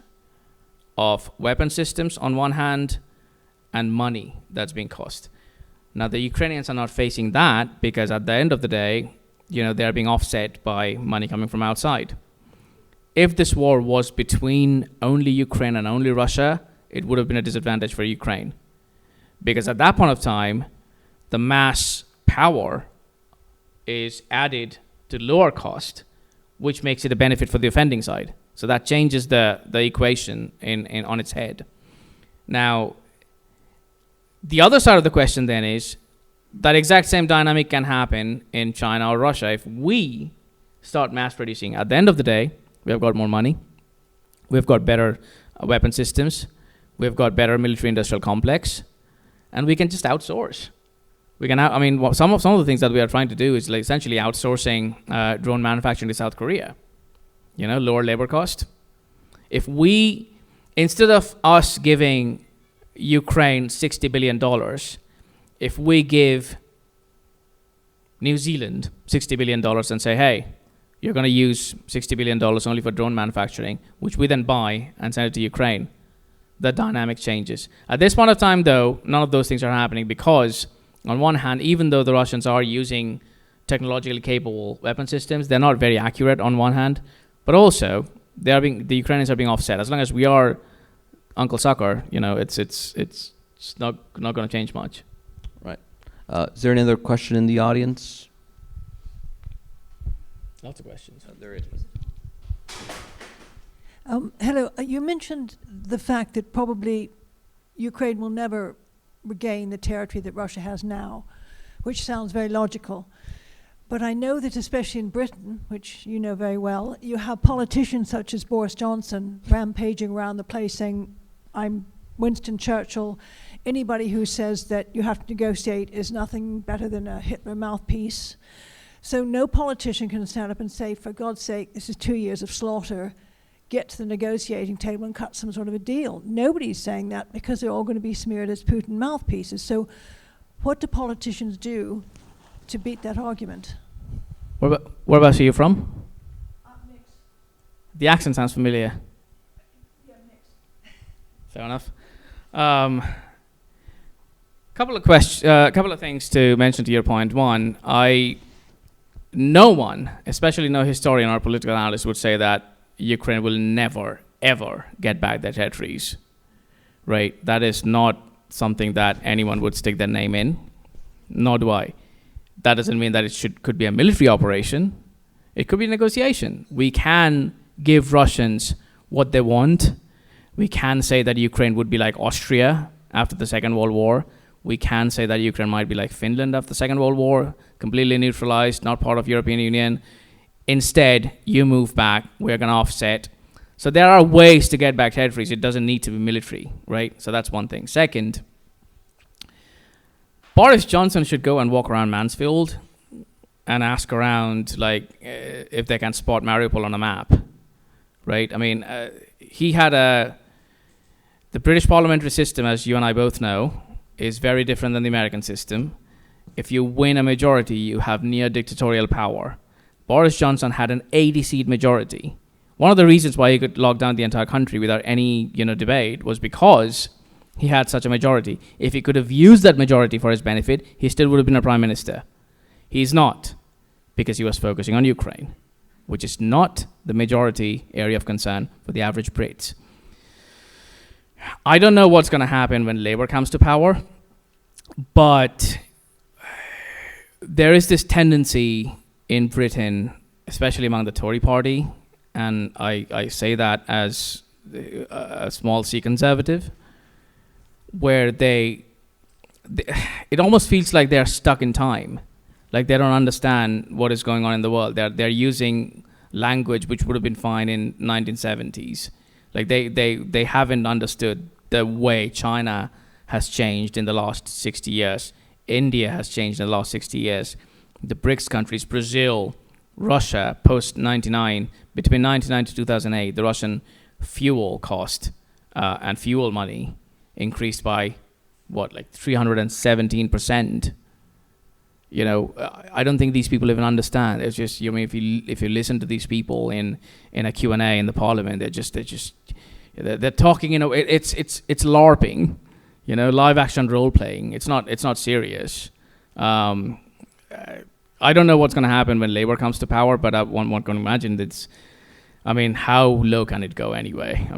of weapon systems on one hand and money that's being cost. Now, the Ukrainians are not facing that because at the end of the day, they're being offset by money coming from outside. If this war was between only Ukraine and only Russia, it would have been a disadvantage for Ukraine. Because at that point of time, the mass power is added to lower cost, which makes it a benefit for the offending side. So that changes the equation on its head. Now, the other side of the question then is that exact same dynamic can happen in China or Russia. If we start mass producing, at the end of the day, we have got more money, we've got better weapon systems, we've got better military industrial complex, and we can just outsource. We can, some of the things that we are trying to do is like essentially outsourcing drone manufacturing to South Korea. Lower labor cost. If we, instead of us giving Ukraine $60 billion, if we give New Zealand $60 billion and say, hey, you're going to use $60 billion only for drone manufacturing, which we then buy and send it to Ukraine, the dynamic changes. At this point of time, though, none of those things are happening because, on one hand, even though the Russians are using technologically capable weapon systems, they're not very accurate on one hand, but also the Ukrainians are being offset. As long as we are Uncle Sucker, it's not going to change much. Right. Is there any other question in the audience? Lots of questions. There is. Hello. You mentioned the fact that probably Ukraine will never regain the territory that Russia has now, which sounds very logical. But I know that especially in Britain, which you know very well, you have politicians such as Boris Johnson rampaging around the place saying, I'm Winston Churchill. Anybody who says that you have to negotiate is nothing better than a Hitler mouthpiece. So no politician can stand up and say, for God's sake, this is 2 years of slaughter. Get to the negotiating table and cut some sort of a deal. Nobody's saying that because they're all going to be smeared as Putin mouthpieces. So what do politicians do to beat that argument? Whereabouts are you from? Mixed. The accent sounds familiar. Yeah, mixed. Fair enough. Couple of things to mention to your point. One, no one, especially no historian or political analyst, would say that Ukraine will never, ever get back their territories. Right? That is not something that anyone would stick their name in. Nor do I. That doesn't mean that it could be a military operation. It could be a negotiation. We can give Russians what they want. We can say that Ukraine would be like Austria after the Second World War. We can say that Ukraine might be like Finland after the Second World War, completely neutralized, not part of European Union. Instead, you move back, we're going to offset. So there are ways to get back territories. It doesn't need to be military, right? So that's one thing. Second, Boris Johnson should go and walk around Mansfield and ask around, if they can spot Mariupol on a map, right? He had the British parliamentary system, as you and I both know, is very different than the American system. If you win a majority, you have near dictatorial power. Boris Johnson had an 80-seat majority. One of the reasons why he could lock down the entire country without any, debate was because he had such a majority. If he could have used that majority for his benefit, he still would have been a prime minister. He's not, because he was focusing on Ukraine, which is not the majority area of concern for the average Brit. I don't know what's going to happen when Labour comes to power, but there is this tendency in Britain, especially among the Tory party, and I say that as a small C conservative, where it almost feels like they're stuck in time, like they don't understand what is going on in the world. They're using language which would have been fine in 1970s. Like they haven't understood the way China has changed in the last 60 years. India has changed in the last 60 years. The BRICS countries, Brazil, Russia, post-99, between 1999 to 2008, the Russian fuel cost and fuel money increased by, 317%. I don't think these people even understand. It's just, if you listen to these people in a Q&A in the parliament, they're talking, it's LARPing. live action role playing. It's not serious. I don't know what's going to happen when Labour comes to power, but one can imagine how low can it go anyway?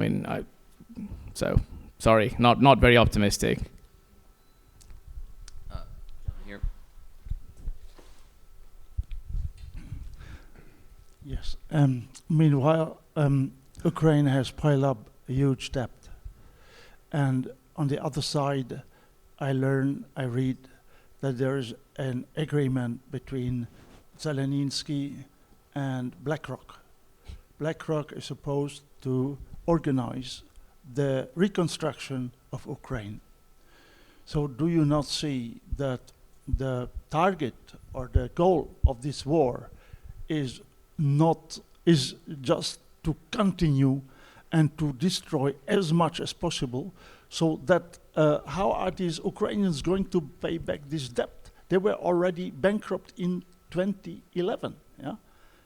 Sorry, not very optimistic. Here. Yes. Meanwhile, Ukraine has piled up a huge debt. And on the other side, I read that there is an agreement between Zelensky and BlackRock. BlackRock is supposed to organize the reconstruction of Ukraine. So do you not see that the target or the goal of this war is just to continue and to destroy as much as possible, so that how are these Ukrainians going to pay back this debt? They were already bankrupt in 2011, yeah?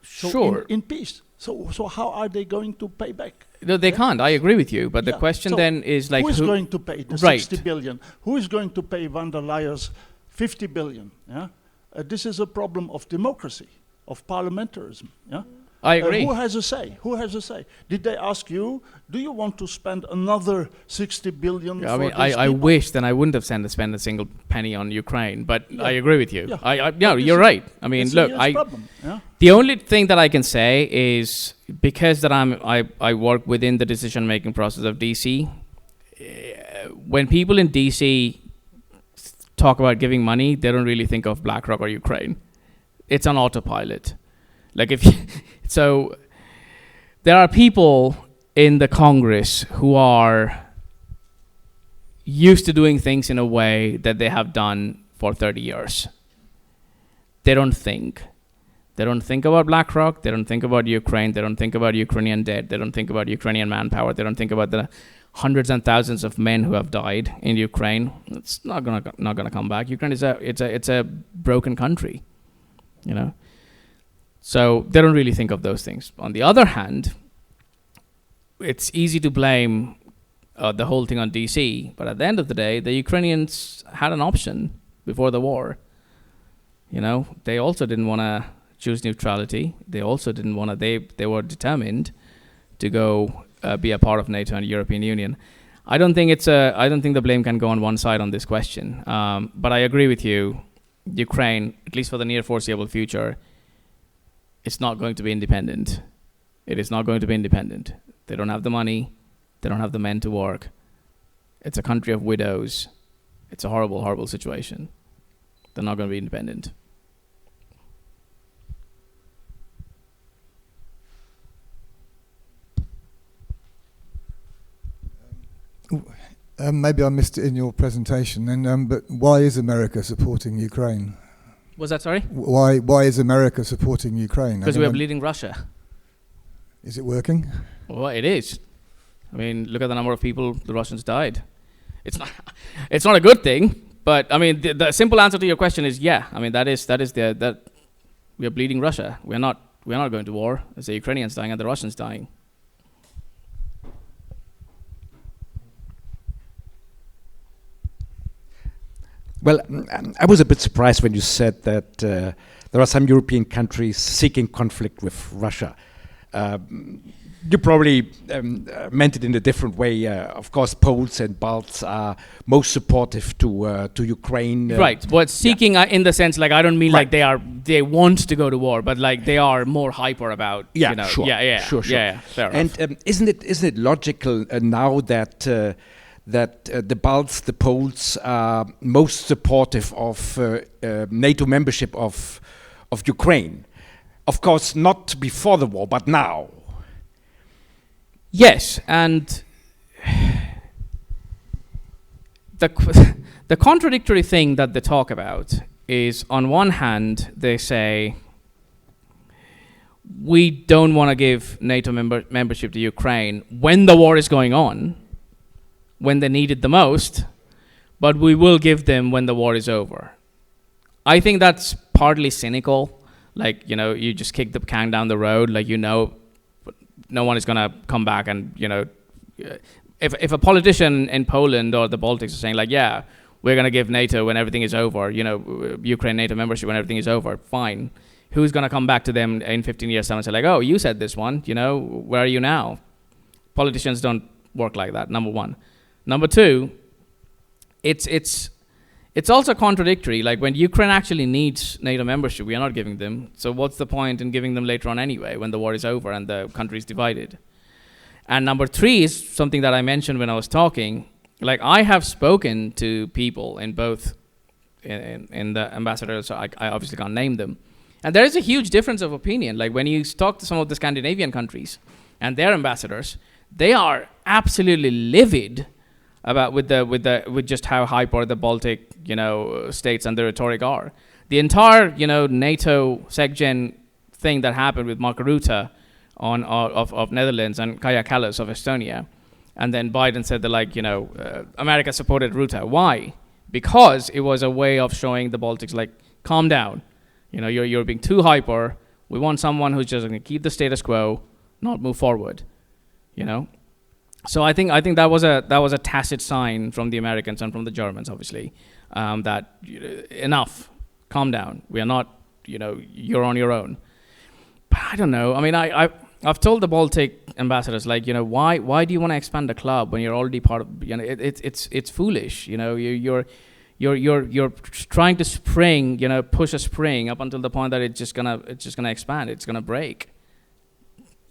So Sure. in peace. So how are they going to pay back? No, they can't. I agree with you. But the question So then is like, who is going to pay the Right. 60 billion? Who is going to pay van der Leyen's 50 billion? Yeah? This is a problem of democracy, of parliamentarism. Yeah? I agree. Who has a say? Who has a say? Did they ask you, do you want to spend another 60 billion I for mean, these I people? wish then I wouldn't have spent a single penny on Ukraine, but Yeah. I agree with you. Yeah. No, But you're this is- right. I mean, It's look, a huge problem. Yeah? the only thing that I can say is because that I work within the decision-making process of DC. When people in DC talk about giving money, they don't really think of BlackRock or Ukraine. It's on autopilot. Like so, there are people in the Congress who are used to doing things in a way that they have done for 30 years. They don't think. They don't think about BlackRock. They don't think about Ukraine. They don't think about Ukrainian debt. They don't think about Ukrainian manpower. They don't think about the hundreds and thousands of men who have died in Ukraine. It's not gonna come back. Ukraine is a broken country, So they don't really think of those things. On the other hand, it's easy to blame the whole thing on DC, but at the end of the day, the Ukrainians had an option before the war. They also didn't want to choose neutrality. They also didn't want to. They were determined to go be a part of NATO and European Union. I don't think the blame can go on one side on this question. But I agree with you. Ukraine, at least for the near foreseeable future, it's not going to be independent. It is not going to be independent. They don't have the money. They don't have the men to work. It's a country of widows. It's a horrible, horrible situation. They're not going to be independent. Maybe I missed it in your presentation, but why is America supporting Ukraine? Was that sorry? Why is America supporting Ukraine? Because we are bleeding Russia. Is it working? Well, it is. I mean, look at the number of people the Russians died. It's not a good thing, but I mean, the simple answer to your question is yeah. I mean, that we are bleeding Russia. We're not going to war. It's the Ukrainians dying and the Russians dying. Well, I was a bit surprised when you said that there are some European countries seeking conflict with Russia. You probably meant it in a different way. Of course, Poles and Balts are most supportive to Ukraine. Right, but seeking in the sense, like I don't mean Right. like they want to go to war, but like they are more hyper about. Sure. Sure. Yeah, fair enough. And isn't it logical now that the Balts, the Poles, are most supportive of NATO membership of Ukraine? Of course, not before the war, but now. Yes, and the contradictory thing that they talk about is, on one hand, they say we don't want to give NATO membership to Ukraine when the war is going on, when they need it the most, but we will give them when the war is over. I think that's partly cynical. Like, you just kick the can down the road, like, no one is going to come back and, if a politician in Poland or the Baltics is saying like, yeah, we're going to give NATO when everything is over, Ukraine NATO membership when everything is over, fine. Who's going to come back to them in 15 years' time and say like, oh, you said this one, where are you now? Politicians don't work like that, number one. Number two, it's also contradictory. Like when Ukraine actually needs NATO membership, we are not giving them. So what's the point in giving them later on anyway, when the war is over and the country is divided? And number three is something that I mentioned when I was talking. Like I have spoken to people in both, in the ambassadors, so I obviously can't name them. And there is a huge difference of opinion. Like when you talk to some of the Scandinavian countries and their ambassadors, they are absolutely livid about with just how hyper the Baltic, states and the rhetoric are. The entire, NATO SecGen thing that happened with Mark Rutte of Netherlands and Kaja Kallas of Estonia, and then Biden said that America supported Rutte. Why? Because it was a way of showing the Baltics like, calm down. You're being too hyper. We want someone who's just going to keep the status quo, not move forward. So I think that was a tacit sign from the Americans and from the Germans, obviously, that enough, calm down. We are not, you're on your own. But I don't know. I mean, I've told the Baltic ambassadors, like, why do you want to expand the club when you're already part of? It's foolish. You're trying to spring, push a spring up until the point that it's just gonna expand. It's gonna break.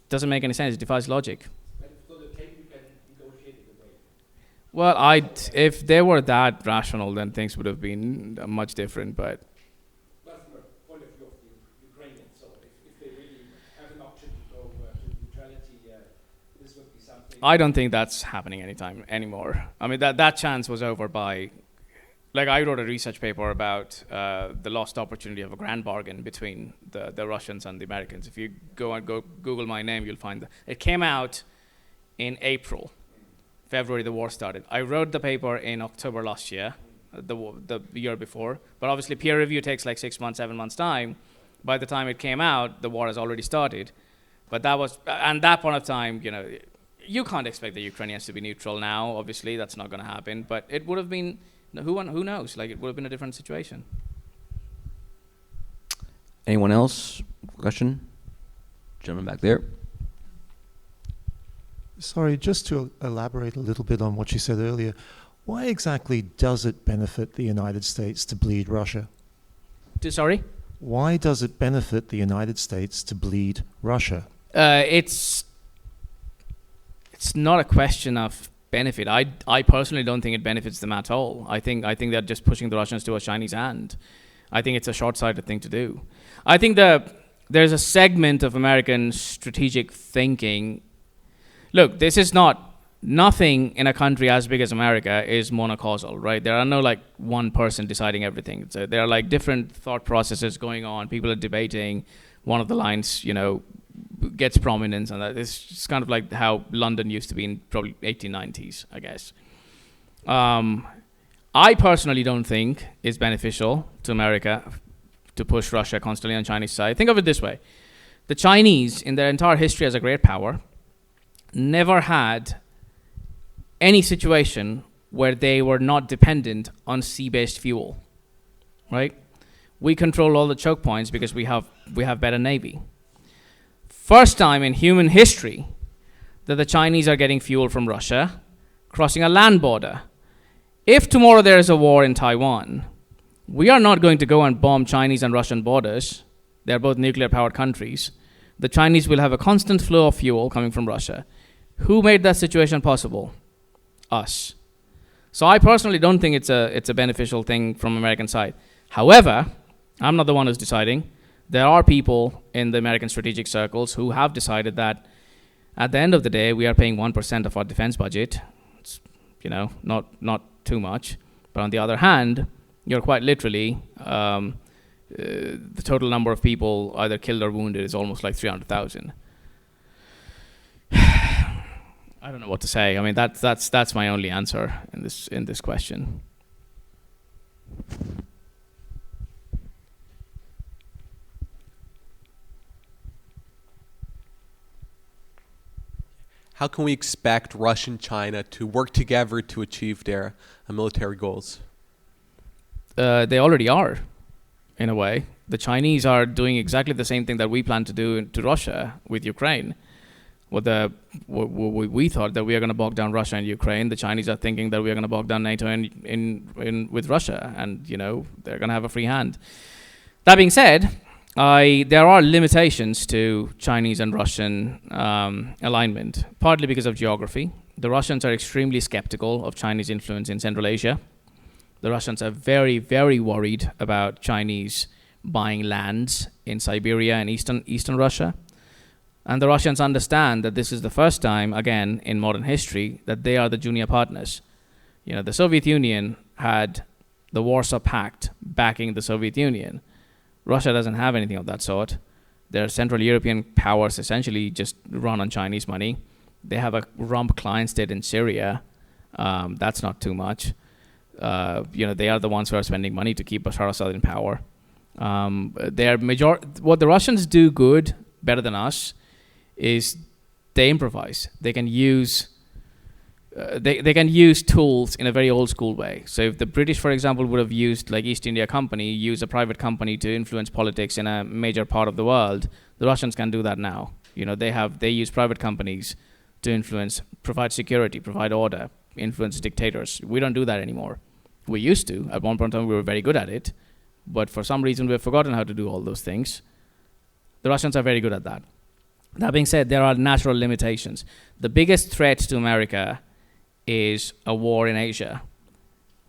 Doesn't make any sense. It defies logic. Well, if they were that rational, then things would have been much different. But that's the point of view of the Ukrainians. So if they really have an option to go to neutrality, this would be something. I don't think that's happening anymore. I mean, that chance was over by. Like I wrote a research paper about the lost opportunity of a grand bargain between the Russians and the Americans. If you go Google my name, you'll find it came out in April. February, the war started. I wrote the paper in October last year, the year before. But obviously, peer review takes like 6 months, 7 months time. By the time it came out, the war has already started. But that point of time, you can't expect the Ukrainians to be neutral now. Obviously, that's not going to happen. But it would have been, who knows? Like it would have been a different situation. Anyone else? Question? Gentleman back there. Sorry, just to elaborate a little bit on what you said earlier, why exactly does it benefit the United States to bleed Russia? Sorry? Why does it benefit the United States to bleed Russia? It's not a question of benefit. I personally don't think it benefits them at all. I think they're just pushing the Russians to a Chinese hand. I think it's a short-sighted thing to do. I think there's a segment of American strategic thinking. Look, this is nothing in a country as big as America is monocausal, right? There are no like one person deciding everything. So there are like different thought processes going on. People are debating. One of the lines, gets prominence, and that it's just kind of like how London used to be in probably 1890s, I guess. I personally don't think it's beneficial to America to push Russia constantly on Chinese side. Think of it this way. The Chinese, in their entire history as a great power, never had any situation where they were not dependent on sea-based fuel, right? We control all the choke points because we have better navy. First time in human history that the Chinese are getting fuel from Russia, crossing a land border. If tomorrow there is a war in Taiwan, we are not going to go and bomb Chinese and Russian borders. They're both nuclear-powered countries. The Chinese will have a constant flow of fuel coming from Russia. Who made that situation possible? Us. So I personally don't think it's a beneficial thing from American side. However, I'm not the one who's deciding. There are people in the American strategic circles who have decided that at the end of the day, we are paying 1% of our defense budget. It's, not too much. But on the other hand, you're quite literally, the total number of people either killed or wounded is almost like 300,000. I don't know what to say. I mean, that's my only answer in this question. how can we expect Russia and China to work together to achieve their military goals? They already are, in a way. The Chinese are doing exactly the same thing that we plan to do to Russia with Ukraine. We thought that we are going to bog down Russia and Ukraine. The Chinese are thinking that we are going to bog down NATO with Russia, and they're going to have a free hand. That being said, there are limitations to Chinese and Russian alignment, partly because of geography. The Russians are extremely skeptical of Chinese influence in Central Asia. The Russians are very, very worried about Chinese buying lands in Siberia and eastern Russia. And the Russians understand that this is the first time, again, in modern history, that they are the junior partners. The Soviet Union had the Warsaw Pact backing the Soviet Union. Russia doesn't have anything of that sort. Their Central European powers essentially just run on Chinese money. They have a rump client state in Syria. That's not too much. They are the ones who are spending money to keep Bashar Assad in power. What the Russians do good, better than us, is they improvise. They can use tools in a very old school way. So if the British, for example, would have used, like East India Company, use a private company to influence politics in a major part of the world, the Russians can do that now. They use private companies to influence, provide security, provide order, influence dictators. We don't do that anymore. We used to. At one point in time, we were very good at it. But for some reason, we've forgotten how to do all those things. The Russians are very good at that. That being said, there are natural limitations. The biggest threat to America is a war in Asia,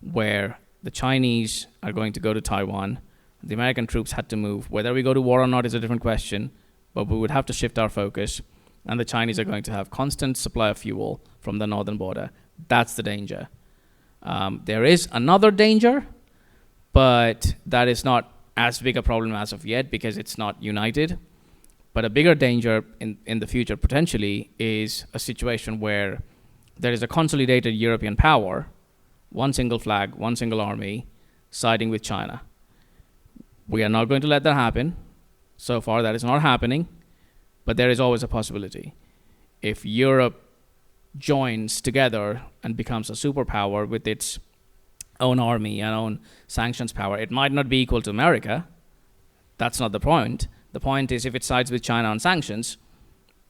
where the Chinese are going to go to Taiwan. The American troops had to move. Whether we go to war or not is a different question, but we would have to shift our focus, and the Chinese are going to have constant supply of fuel from the northern border. That's the danger. There is another danger, but that is not as big a problem as of yet because it's not united. But a bigger danger in the future, potentially, is a situation where there is a consolidated European power, one single flag, one single army, siding with China. We are not going to let that happen. So far, that is not happening, but there is always a possibility. If Europe joins together and becomes a superpower with its own army and own sanctions power, it might not be equal to America. That's not the point. The point is, if it sides with China on sanctions,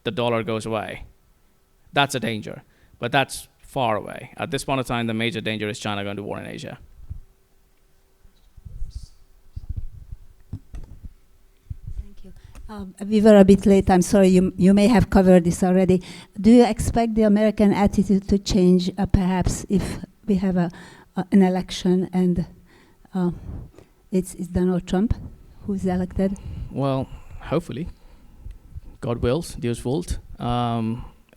the dollar goes away. That's a danger, but that's far away. At this point of time, the major danger is China going to war in Asia. Thank you. We were a bit late. I'm sorry. You may have covered this already. Do you expect the American attitude to change, perhaps, if we have an election and it's Donald Trump who's elected? Well, hopefully. God wills, Deus vult.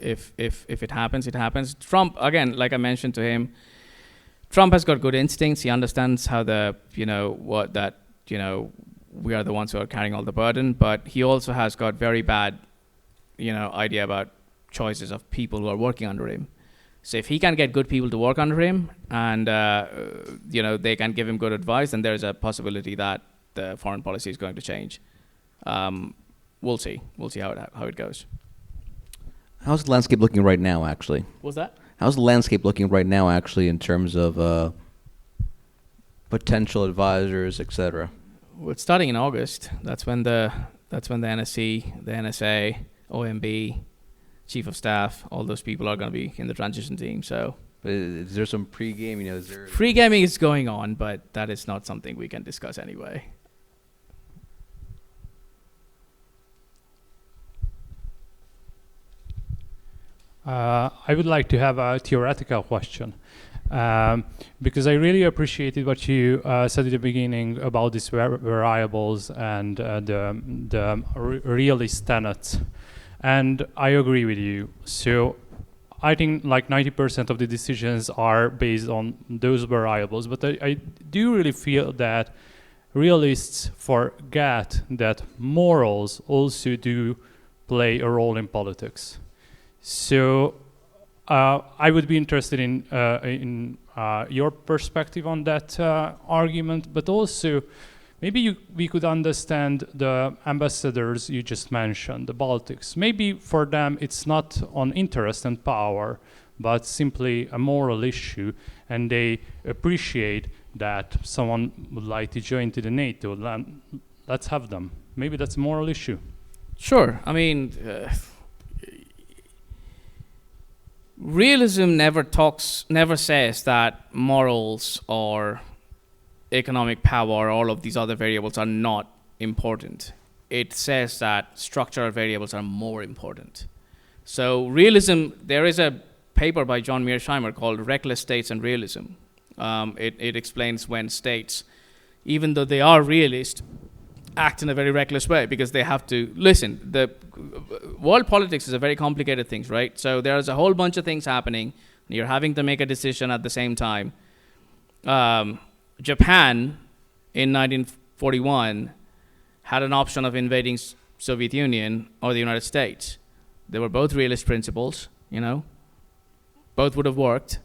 If it happens, it happens. Trump, again, like I mentioned to him, Trump has got good instincts. He understands how we are the ones who are carrying all the burden, but he also has got very bad, idea about choices of people who are working under him. So if he can get good people to work under him and, they can give him good advice, then there's a possibility that the foreign policy is going to change. We'll see. We'll see how it goes. How's the landscape looking right now, actually? What's that? How's the landscape looking right now, actually, in terms of potential advisors, etc.? Well, it's starting in August. That's when the NSC, the NSA, OMB, Chief of Staff, all those people are going to be in the transition team. So, but is there some pre-game? Is there pre-gaming is going on, but that is not something we can discuss anyway. I would like to have a theoretical question, because I really appreciated what you said at the beginning about these variables and the realist tenets, and I agree with you. So I think like 90% of the decisions are based on those variables, but I do really feel that realists forget that morals also do play a role in politics. So I would be interested in your perspective on that argument, but also maybe we could understand the ambassadors you just mentioned, the Baltics. Maybe for them it's not on interest and power, but simply a moral issue, and they appreciate that someone would like to join to the NATO. Let's have them. Maybe that's a moral issue. Sure. I mean, realism never says that morals or economic power or all of these other variables are not important. It says that structural variables are more important. So realism, there is a paper by John Mearsheimer called Reckless States and Realism. It explains when states, even though they are realist, act in a very reckless way because they have to listen. The world politics is a very complicated thing, right? So there's a whole bunch of things happening. And you're having to make a decision at the same time. Japan in 1941 had an option of invading Soviet Union or the United States. They were both realist principles, you know. Both would have worked,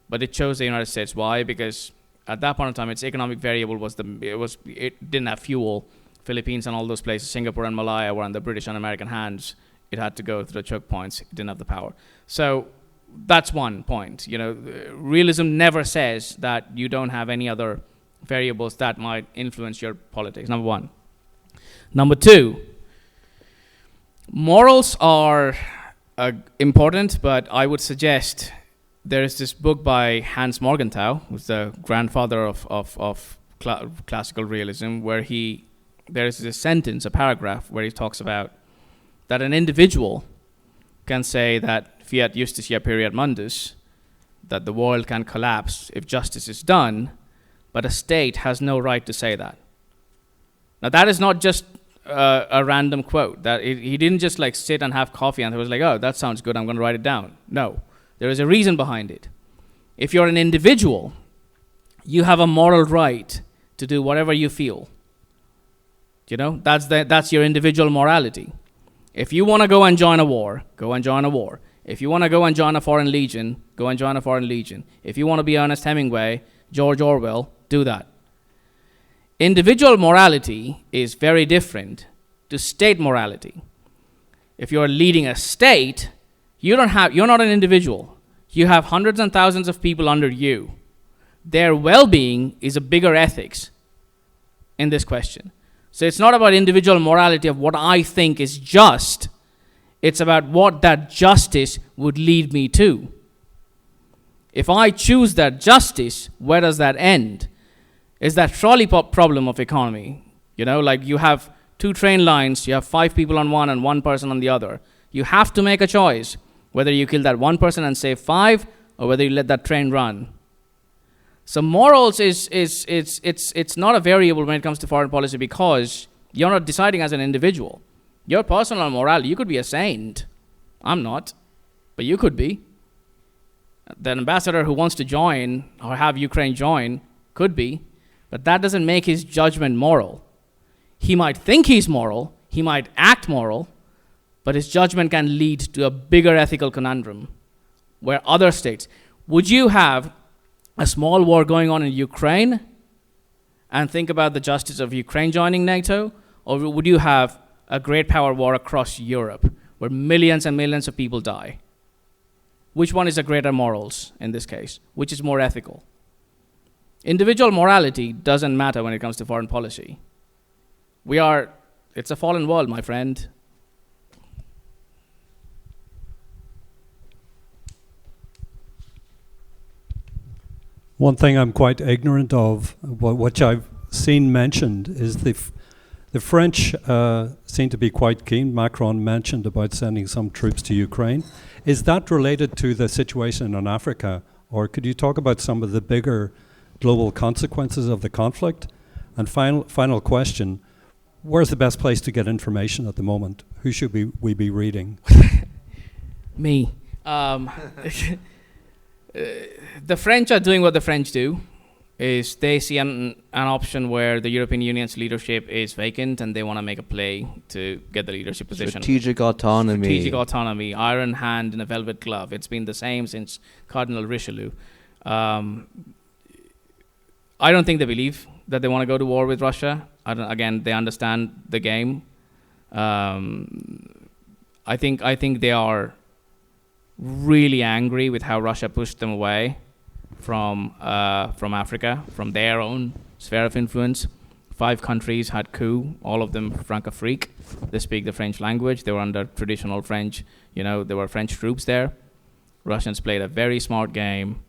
but it chose the United States. Why? Because at that point in time, its economic variable it didn't have fuel. Philippines and all those places, Singapore and Malaya were on the British and American hands. It had to go through the choke points. It didn't have the power. So that's one point. You know, realism never says that you don't have any other variables that might influence your politics. Number one. Number two, morals are important, but I would suggest there is this book by Hans Morgenthau, who's the grandfather of classical realism, where there is this sentence, a paragraph, where he talks about that an individual can say that fiat justitia periat mundus, that the world can collapse if justice is done, but a state has no right to say that. Now that is not just a random quote. That he didn't just like sit and have coffee and he was like, oh, that sounds good, I'm going to write it down. No, there is a reason behind it. If you're an individual, you have a moral right to do whatever you feel. You know, that's your individual morality. If you want to go and join a war, go and join a war. If you want to go and join a foreign legion, go and join a foreign legion. If you want to be Ernest Hemingway, George Orwell, do that. Individual morality is very different to state morality. If you're leading a state, you're not an individual. You have hundreds and thousands of people under you. Their well-being is a bigger ethics in this question. So it's not about individual morality of what I think is just. It's about what that justice would lead me to. If I choose that justice, where does that end? Is that trolley problem of economy. You know, like you have 2 train lines, you have 5 people on one and 1 person on the other. You have to make a choice whether you kill that 1 person and save 5 or whether you let that train run. So morals it's not a variable when it comes to foreign policy because you're not deciding as an individual. Your personal morality, you could be a saint. I'm not, but you could be. The ambassador who wants to join or have Ukraine join could be, but that doesn't make his judgment moral. He might think he's moral, he might act moral, but his judgment can lead to a bigger ethical conundrum where other states, would you have a small war going on in Ukraine and think about the justice of Ukraine joining NATO? Or would you have a great power war across Europe where millions and millions of people die? Which one is a greater morals in this case? Which is more ethical? Individual morality doesn't matter when it comes to foreign policy. It's a fallen world, my friend. One thing I'm quite ignorant of, which I've seen mentioned, is the French seem to be quite keen. Macron mentioned about sending some troops to Ukraine. Is that related to the situation in Africa, or could you talk about some of the bigger global consequences of the conflict? And final question, where's the best place to get information at the moment? Who should we be reading? Me. The French are doing what the French do, is they see an option where the European Union's leadership is vacant and they want to make a play to get the leadership position. Strategic autonomy, iron hand in a velvet glove. It's been the same since Cardinal Richelieu. I don't think they believe that they want to go to war with Russia. Again, they understand the game. I think they are really angry with how Russia pushed them away from Africa, from their own sphere of influence. 5 countries had coup, all of them Francophrique. They speak the French language. They were under traditional French, there were French troops there. Russians played a very smart game,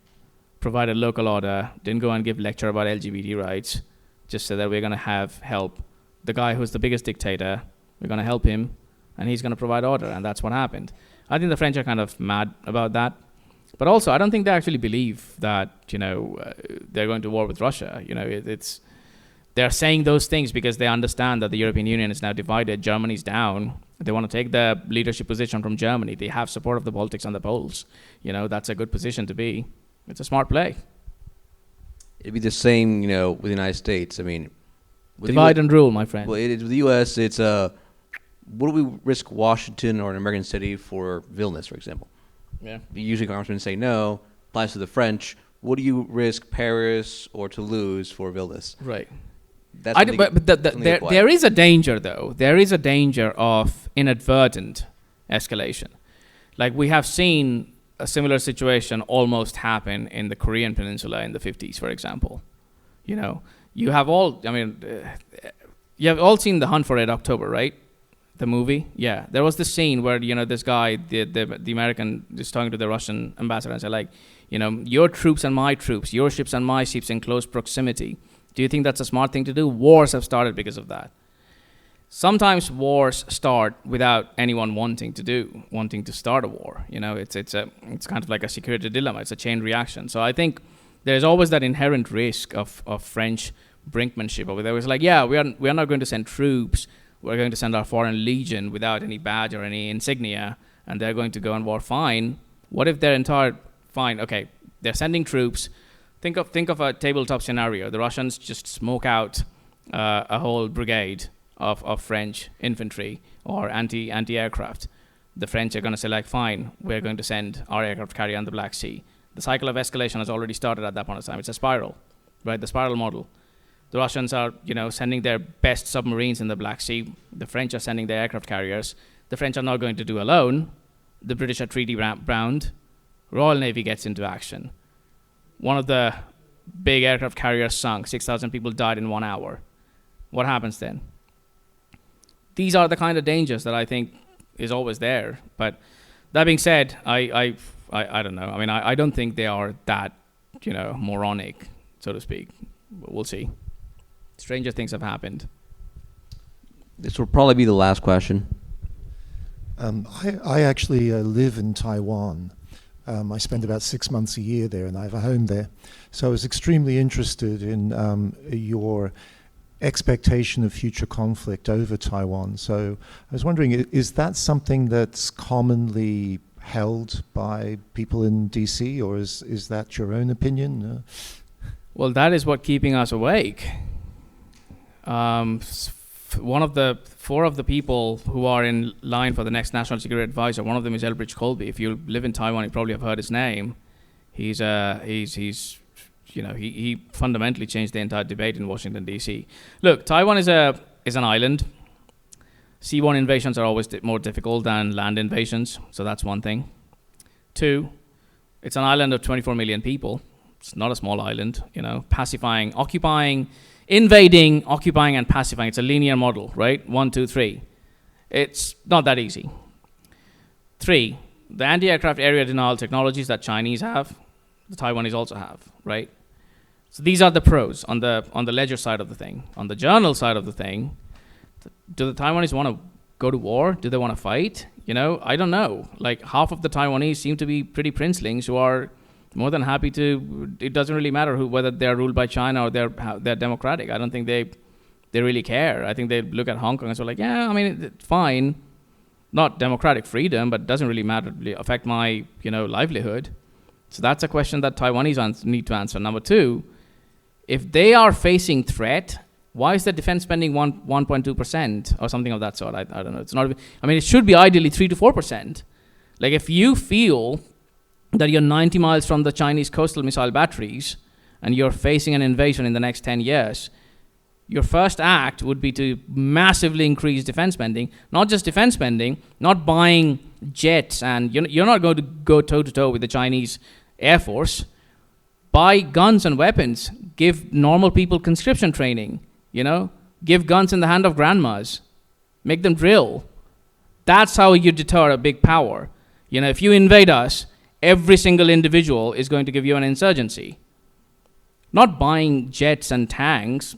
provided local order, didn't go and give lecture about LGBT rights, just said that we're going to have help. The guy who's the biggest dictator, we're going to help him, and he's going to provide order, and that's what happened. I think the French are kind of mad about that. But also, I don't think they actually believe that, they're going to war with Russia. They're saying those things because they understand that the European Union is now divided. Germany's down. They want to take the leadership position from Germany. They have support of the Baltics and the Poles. That's a good position to be. It's a smart play. It'd be the same, with the United States. I mean, divide and rule, my friend. Well, with the U.S., it's what do we risk Washington or an American city for Vilnius, for example? Yeah. Usually congressmen say no, applies to the French. What do you risk Paris or Toulouse for Vilnius? Right. But there is a danger, though. There is a danger of inadvertent escalation. Like we have seen a similar situation almost happen in the Korean Peninsula in the 50s, for example. You have all seen The Hunt for Red October, right? The movie? Yeah. There was this scene where, this guy, the American, is talking to the Russian ambassador and said, your troops and my troops, your ships and my ships in close proximity. Do you think that's a smart thing to do? Wars have started because of that. Sometimes wars start without anyone wanting to start a war. It's kind of like a security dilemma. It's a chain reaction. So I think there's always that inherent risk of French brinkmanship over there. It's like, we are not going to send troops. We're going to send our foreign legion without any badge or any insignia, and they're going to go and war. Fine. What if their entire fine? Okay, they're sending troops. Think of a tabletop scenario. The Russians just smoke out a whole brigade of French infantry or anti-aircraft. The French are going to say, fine, we're going to send our aircraft carrier on the Black Sea. The cycle of escalation has already started at that point in time. It's a spiral, right? The spiral model. The Russians are, sending their best submarines in the Black Sea. The French are sending their aircraft carriers. The French are not going to do alone. The British are treaty bound. Royal Navy gets into action. One of the big aircraft carriers sunk. 6,000 people died in 1 hour. What happens then? These are the kind of dangers that I think is always there. But that being said, I don't know. I mean, I don't think they are that, moronic, so to speak. But we'll see. Stranger things have happened. This will probably be the last question. I actually live in Taiwan. I spend about 6 months a year there, and I have a home there. So I was extremely interested in your expectation of future conflict over Taiwan. So I was wondering, is that something that's commonly held by people in DC, or is that your own opinion? Well, that is what keeping us awake. One of the 4 of the people who are in line for the next national security advisor, one of them is Elbridge Colby. If you live in Taiwan, you probably have heard his name. He fundamentally changed the entire debate in Washington D.C. Look, Taiwan is an island. Seaborne invasions are always more difficult than land invasions, so that's one thing. 2, it's an island of 24 million people. It's not a small island, occupying, invading, occupying, and pacifying. It's a linear model, right? 1, 2, 3. It's not that easy. 3, the anti-aircraft area denial technologies that Chinese have, the Taiwanese also have, right? So these are the pros on the ledger side of the thing. On the journal side of the thing, do the Taiwanese want to go to war? Do they want to fight? I don't know. Half of the Taiwanese seem to be pretty princelings who are more than happy to. It doesn't really matter whether they're ruled by China or they're democratic. I don't think they really care. I think they look at Hong Kong and say it's fine, not democratic freedom, but it doesn't really affect my livelihood. So that's a question that Taiwanese need to answer. Number 2, if they are facing threat, why is the defense spending 1.2% or something of that sort? I don't know. It's not. It should be ideally 3 to 4%. If you feel that you're 90 miles from the Chinese coastal missile batteries and you're facing an invasion in the next 10 years, your first act would be to massively increase defense spending, not just defense spending, not buying jets, and you're not going to go toe-to-toe with the Chinese Air Force. Buy guns and weapons, give normal people conscription training, give guns in the hand of grandmas, make them drill. That's how you deter a big power. If you invade us, every single individual is going to give you an insurgency. Not buying jets and tanks.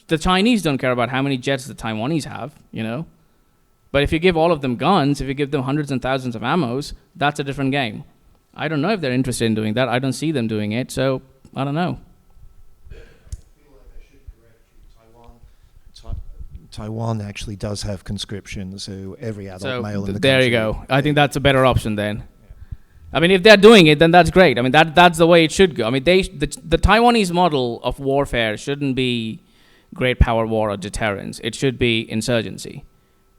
The Chinese don't care about how many jets the Taiwanese have, But if you give all of them guns, if you give them hundreds and thousands of ammos, that's a different game. I don't know if they're interested in doing that. I don't see them doing it, so I don't know. I feel like I should correct you. Taiwan actually does have conscription, so every adult male in the there country. you go. I think that's a better option then. I mean, if they're doing it, then that's great. I mean, that's the way it should go. I mean, the Taiwanese model of warfare shouldn't be great power war or deterrence. It should be insurgency.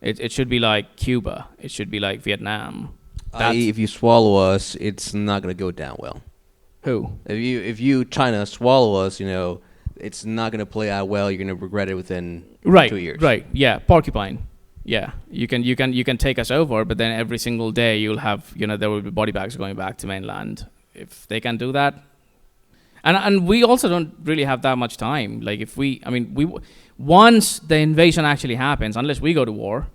It should be like Cuba. It should be like Vietnam. If you swallow us, it's not going to go down well. Who? If you China swallow us, it's not going to play out well. You're going to regret it within 2 years. Right. Yeah. Porcupine. Yeah. You can take us over, but then every single day you'll have there will be body bags going back to mainland. If they can do that, and we also don't really have that much time. Like once the invasion actually happens, unless we go to war,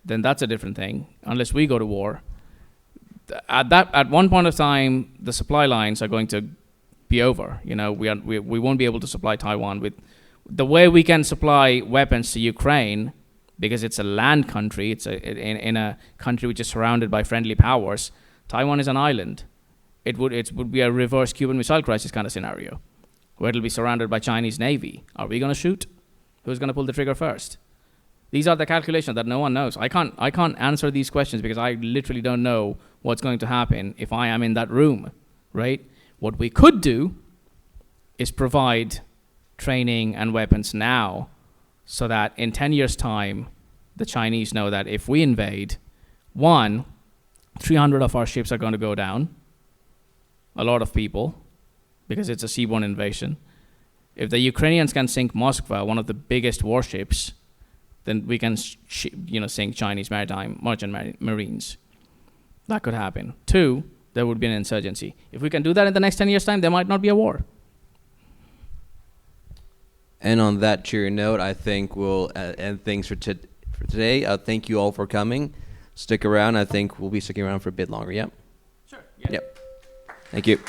then that's a different thing. Unless we go to war, at one point of time, the supply lines are going to be over. We won't be able to supply Taiwan with the way we can supply weapons to Ukraine, because it's a land country. It's in a country which is surrounded by friendly powers. Taiwan is an island. It would be a reverse Cuban Missile Crisis kind of scenario, where it'll be surrounded by Chinese Navy. Are we going to shoot? Who's going to pull the trigger first? These are the calculations that no one knows. I can't answer these questions because I literally don't know what's going to happen if I am in that room, right? What we could do is provide training and weapons now, so that in 10 years' time, the Chinese know that if we invade, 300 of our ships are going to go down, a lot of people, because it's a seaborne invasion. If the Ukrainians can sink Moskva, one of the biggest warships, then we can sink Chinese maritime merchant marines. That could happen. 2, there would be an insurgency. If we can do that in the next 10 years' time, there might not be a war. And on that cheery note, I think we'll end things for today. Thank you all for coming. Stick around. I think we'll be sticking around for a bit longer. Yep. Sure. Yeah. Yep. Thank you.